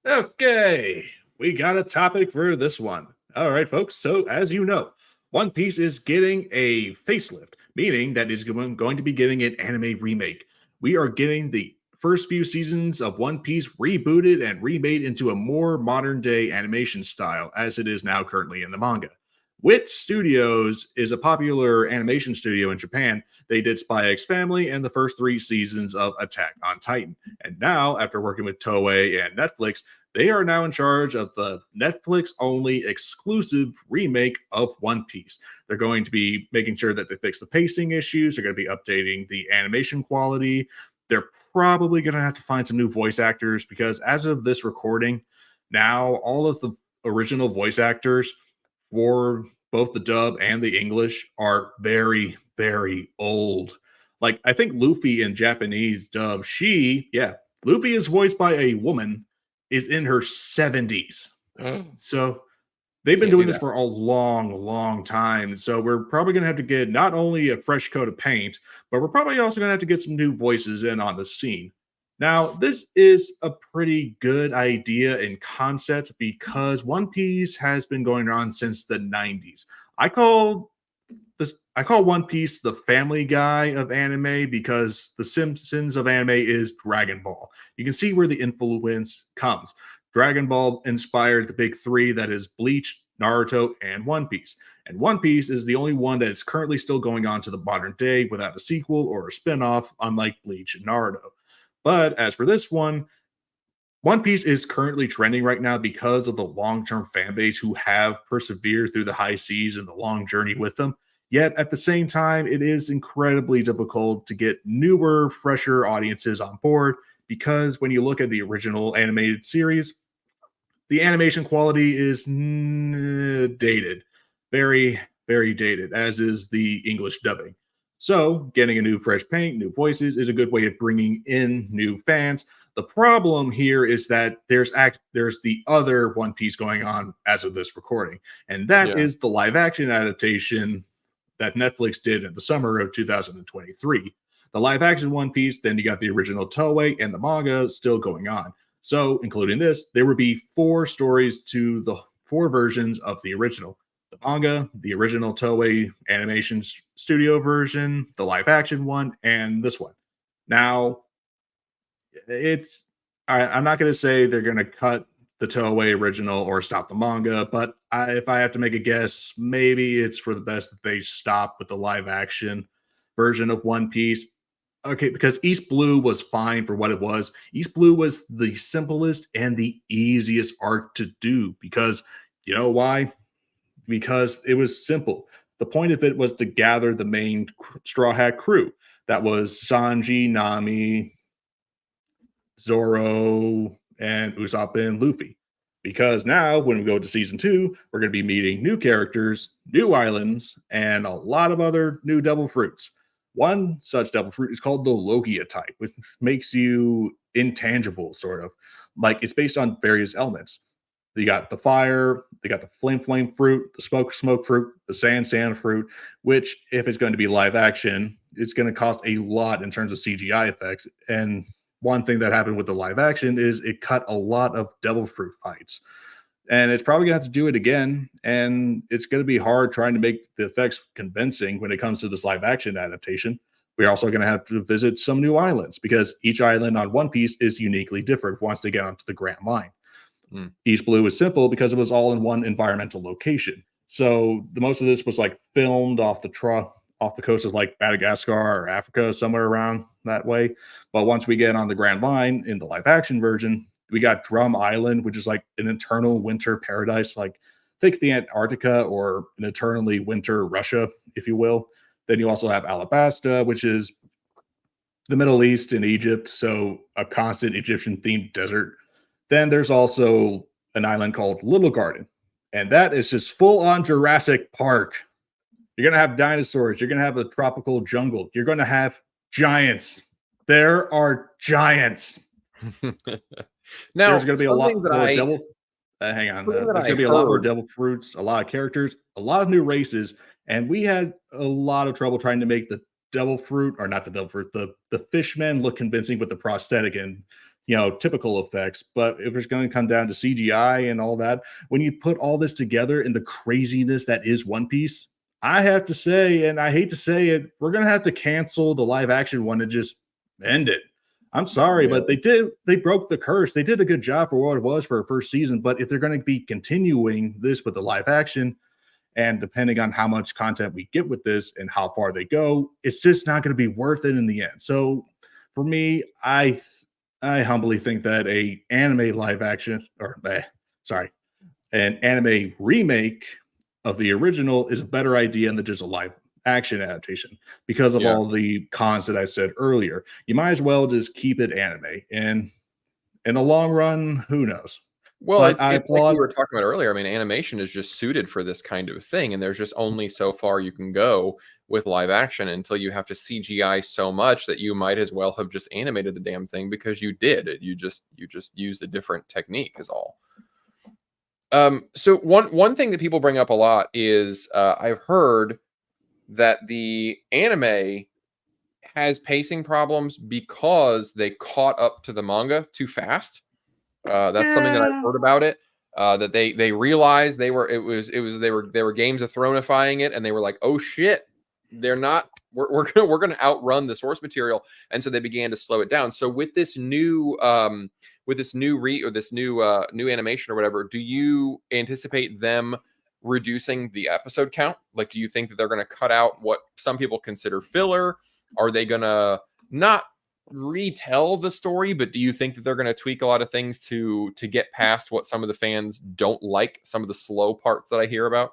Okay, we got a topic for this one. All right, folks. So, as you know, One Piece is getting a facelift, meaning that it's going to be getting an anime remake. We are getting the first few seasons of One Piece rebooted and remade into a more modern day animation style, as it is now currently in the manga. Wit Studios is a popular animation studio in Japan. They did Spy X Family and the first 3 seasons of Attack on Titan. And now, after working with Toei and Netflix, they are now in charge of the Netflix only exclusive remake of One Piece. They're going to be making sure that they fix the pacing issues. They're going to be updating the animation quality. They're probably going to have to find some new voice actors because as of this recording, now all of the original voice actors for both the dub and the English are very, very old. Like, I think Luffy in Japanese dub, Luffy is voiced by a woman, is in her 70s. So they've been Can't do doing this that. for a long, long time. So we're probably going to have to get not only a fresh coat of paint, but we're probably also going to have to get some new voices in on the scene. Now, this is a pretty good idea in concept because One Piece has been going on since the 90s. I call One Piece the Family Guy of anime because the Simpsons of anime is Dragon Ball. You can see where the influence comes. Dragon Ball inspired the big three, that is Bleach, Naruto, and One Piece. And One Piece is the only one that is currently still going on to the modern day without a sequel or a spin-off, unlike Bleach and Naruto. But as for this One Piece is currently trending right now because of the long-term fan base who have persevered through the high seas and the long journey with them. Yet at the same time, it is incredibly difficult to get newer, fresher audiences on board because when you look at the original animated series, the animation quality is dated, very, very dated, as is the English dubbing. So, getting a new fresh paint, new voices is a good way of bringing in new fans. The problem here is that there's the other One Piece going on as of this recording, and that Yeah. is the live action adaptation that Netflix did in the summer of 2023. The live action One Piece, then you got the original Toei and the manga still going on. So, including this, there would be 4 stories to the 4 versions of the original: the manga, the original Toei animation studio version, the live action one, and this one. Now, I'm not going to say they're going to cut the Toei original or stop the manga, but if I have to make a guess, maybe it's for the best that they stop with the live action version of One Piece. Okay, because East Blue was fine for what it was. East Blue was the simplest and the easiest arc to do because you know why? Because it was simple. The point of it was to gather the main Straw Hat crew. That was Sanji, Nami, Zoro, and Usopp and Luffy. Because now, when we go to season 2, we're going to be meeting new characters, new islands, and a lot of other new devil fruits. One such devil fruit is called the Logia type, which makes you intangible, sort of. Like it's based on various elements. You got the fire, they got the flame fruit, the smoke fruit, the sand fruit, which, if it's going to be live action, it's going to cost a lot in terms of CGI effects. And one thing that happened with the live action is it cut a lot of devil fruit fights. And it's probably gonna have to do it again. And it's gonna be hard trying to make the effects convincing when it comes to this live action adaptation. We're also gonna have to visit some new islands because each island on One Piece is uniquely different once they get onto the Grand Line. East Blue is simple because it was all in one environmental location. So the most of this was like filmed off the coast of like Madagascar or Africa, somewhere around that way. But once we get on the Grand Line in the live action version, we got Drum Island, which is like an eternal winter paradise, like think the Antarctica or an eternally winter Russia, if you will. Then you also have Alabasta, which is the Middle East and Egypt, so a constant Egyptian themed desert. Then there's also an island called Little Garden, and that is just full on Jurassic Park. You're going to have dinosaurs, you're going to have a tropical jungle, you're going to have giants. There are giants. Now, there's going to be a lot something that more I- devil. Hang on. something that There's I going to be a lot more heard- devil fruits, a lot of characters, a lot of new races, and we had a lot of trouble trying to make the devil fruit, or not the devil fruit, the fishmen look convincing with the prosthetic and typical effects. But if it's going to come down to CGI and all that, when you put all this together in the craziness that is One Piece, I have to say, and I hate to say it, we're going to have to cancel the live action one and just end it. I'm sorry, but they broke the curse. They did a good job for what it was for a first season. But if they're going to be continuing this with the live action, and depending on how much content we get with this and how far they go, it's just not going to be worth it in the end. So for me, I humbly think that an anime remake of the original is a better idea than just a live action adaptation because of all the cons that I said earlier. You might as well just keep it anime, and in the long run, who knows? Well, But it's I like applaud. we were talking about earlier. I mean, animation is just suited for this kind of thing, and there's just only so far you can go with live action until you have to CGI so much that you might as well have just animated the damn thing because you did it. You just used a different technique, is all. So one thing that people bring up a lot is I've heard that the anime has pacing problems because they caught up to the manga too fast. That's something that I've heard about it. That they realized they were Games of Thronifying it, and they were like, oh shit, they're not. We're gonna outrun the source material, and so they began to slow it down. So with this new new animation or whatever, do you anticipate them reducing the episode count? Like, do you think that they're going to cut out what some people consider filler? Are they going to not retell the story, but do you think that they're going to tweak a lot of things to get past what some of the fans don't like, some of the slow parts that I hear about?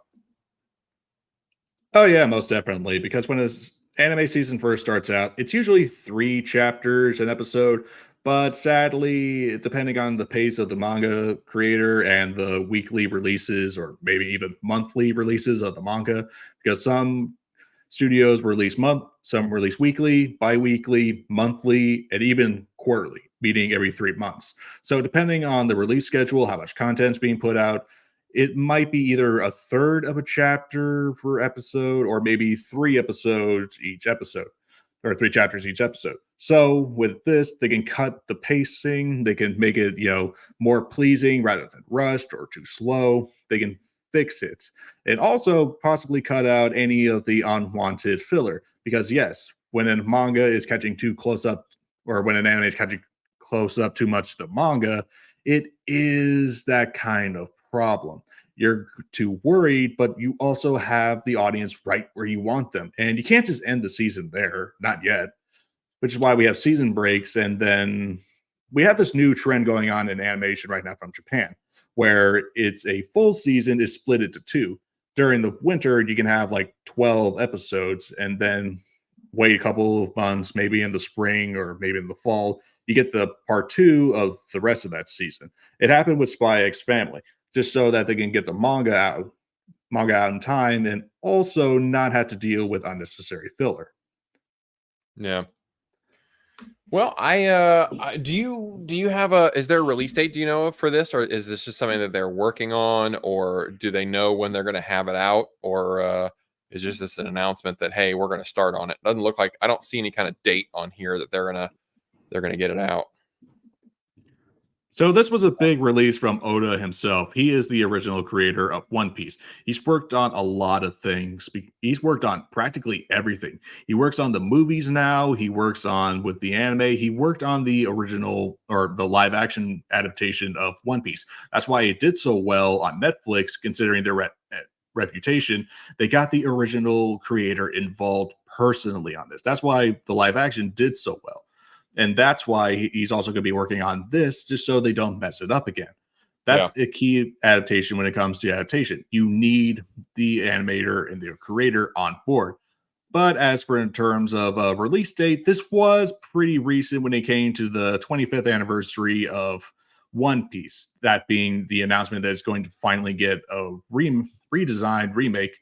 Oh yeah, most definitely. Because when this anime season first starts out, it's usually 3 chapters an episode. But sadly, depending on the pace of the manga creator and the weekly releases, or maybe even monthly releases of the manga, because some studios release some release weekly, bi-weekly, monthly, and even quarterly, meaning every 3 months. So depending on the release schedule, how much content's being put out, it might be either a third of a chapter per episode, or maybe 3 episodes each episode, or 3 chapters each episode. So with this, they can cut the pacing, they can make it, more pleasing rather than rushed or too slow. They can fix it, and also possibly cut out any of the unwanted filler. Because yes, when a manga is catching too close up, or when an anime is catching close up too much to the manga, it is that kind of problem. You're too worried, but you also have the audience right where you want them, and you can't just end the season there, not yet. Which is why we have season breaks, and then we have this new trend going on in animation right now from Japan, where it's a full season is split into 2. During the winter, you can have like 12 episodes, and then wait a couple of months, maybe in the spring or maybe in the fall, you get the part 2 of the rest of that season. It happened with Spy X Family, just so that they can get the manga out in time, and also not have to deal with unnecessary filler. Yeah. Well, do you have is there a release date, do you know, for this, or is this just something that they're working on, or do they know when they're going to have it out, or is just this an announcement that, hey, we're going to start on it? Doesn't look like, I don't see any kind of date on here that they're going to get it out. So this was a big release from Oda himself. He is the original creator of One Piece. He's worked on a lot of things. He's worked on practically everything. He works on the movies now. He works on with the anime. He worked on the original or the live action adaptation of One Piece. That's why it did so well on Netflix, considering their reputation. They got the original creator involved personally on this. That's why the live action did so well. And that's why he's also going to be working on this, just so they don't mess it up again. That's a key adaptation when it comes to adaptation. You need the animator and the creator on board. But as for in terms of a release date, this was pretty recent when it came to the 25th anniversary of One Piece. That being the announcement that it's going to finally get a redesigned remake.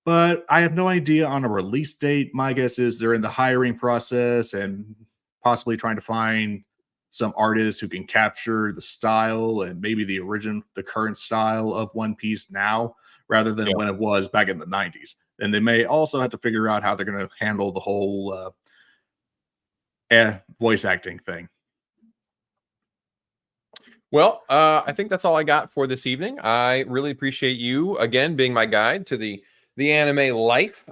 But I have no idea on a release date. My guess is they're in the hiring process and possibly trying to find some artists who can capture the style and maybe the current style of One Piece now, rather than when it was back in the 90s. And they may also have to figure out how they're going to handle the whole voice acting thing. Well, I think that's all I got for this evening. I really appreciate you again being my guide to the anime life.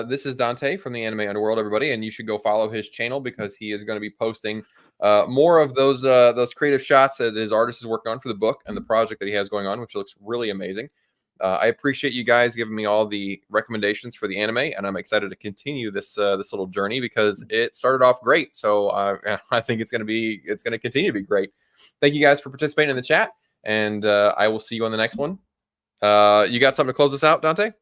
This is Dante from the Anime Underworld, everybody, and you should go follow his channel because he is going to be posting more of those creative shots that his artist is working on for the book and the project that he has going on, which looks really amazing. I appreciate you guys giving me all the recommendations for the anime, and I'm excited to continue this little journey because it started off great. So I think it's going to continue to be great. Thank you guys for participating in the chat, and I will see you on the next one. You got something to close us out, Dante?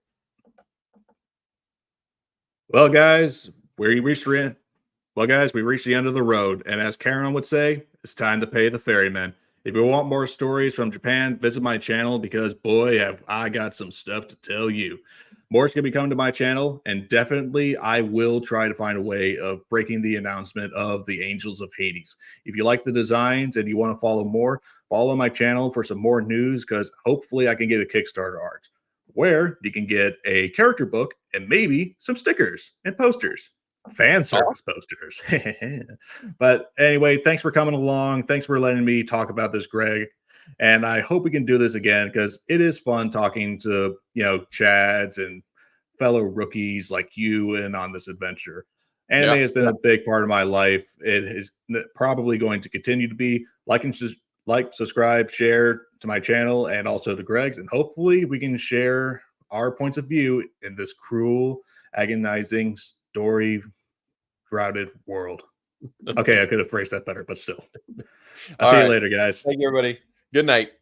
Well, guys, we reached the end of the road, and as Karen would say, it's time to pay the ferryman. If you want more stories from Japan, visit my channel because, boy, have I got some stuff to tell you. More's going to be coming to my channel, and definitely I will try to find a way of breaking the announcement of the Angels of Hades. If you like the designs and you want to follow more, follow my channel for some more news because hopefully I can get a Kickstarter art where you can get a character book and maybe some stickers and posters. Fan service posters. But anyway, thanks for coming along. Thanks for letting me talk about this, Greg. And I hope we can do this again because it is fun talking to, Chads and fellow rookies like you and on this adventure. Anime has been a big part of my life. It is probably going to continue to be. Like, subscribe, share to my channel and also to Greg's. And hopefully we can share our points of view in this cruel, agonizing, story-shrouded world. Okay, I could have phrased that better, but still. I'll see you later, guys. Thank you, everybody. Good night.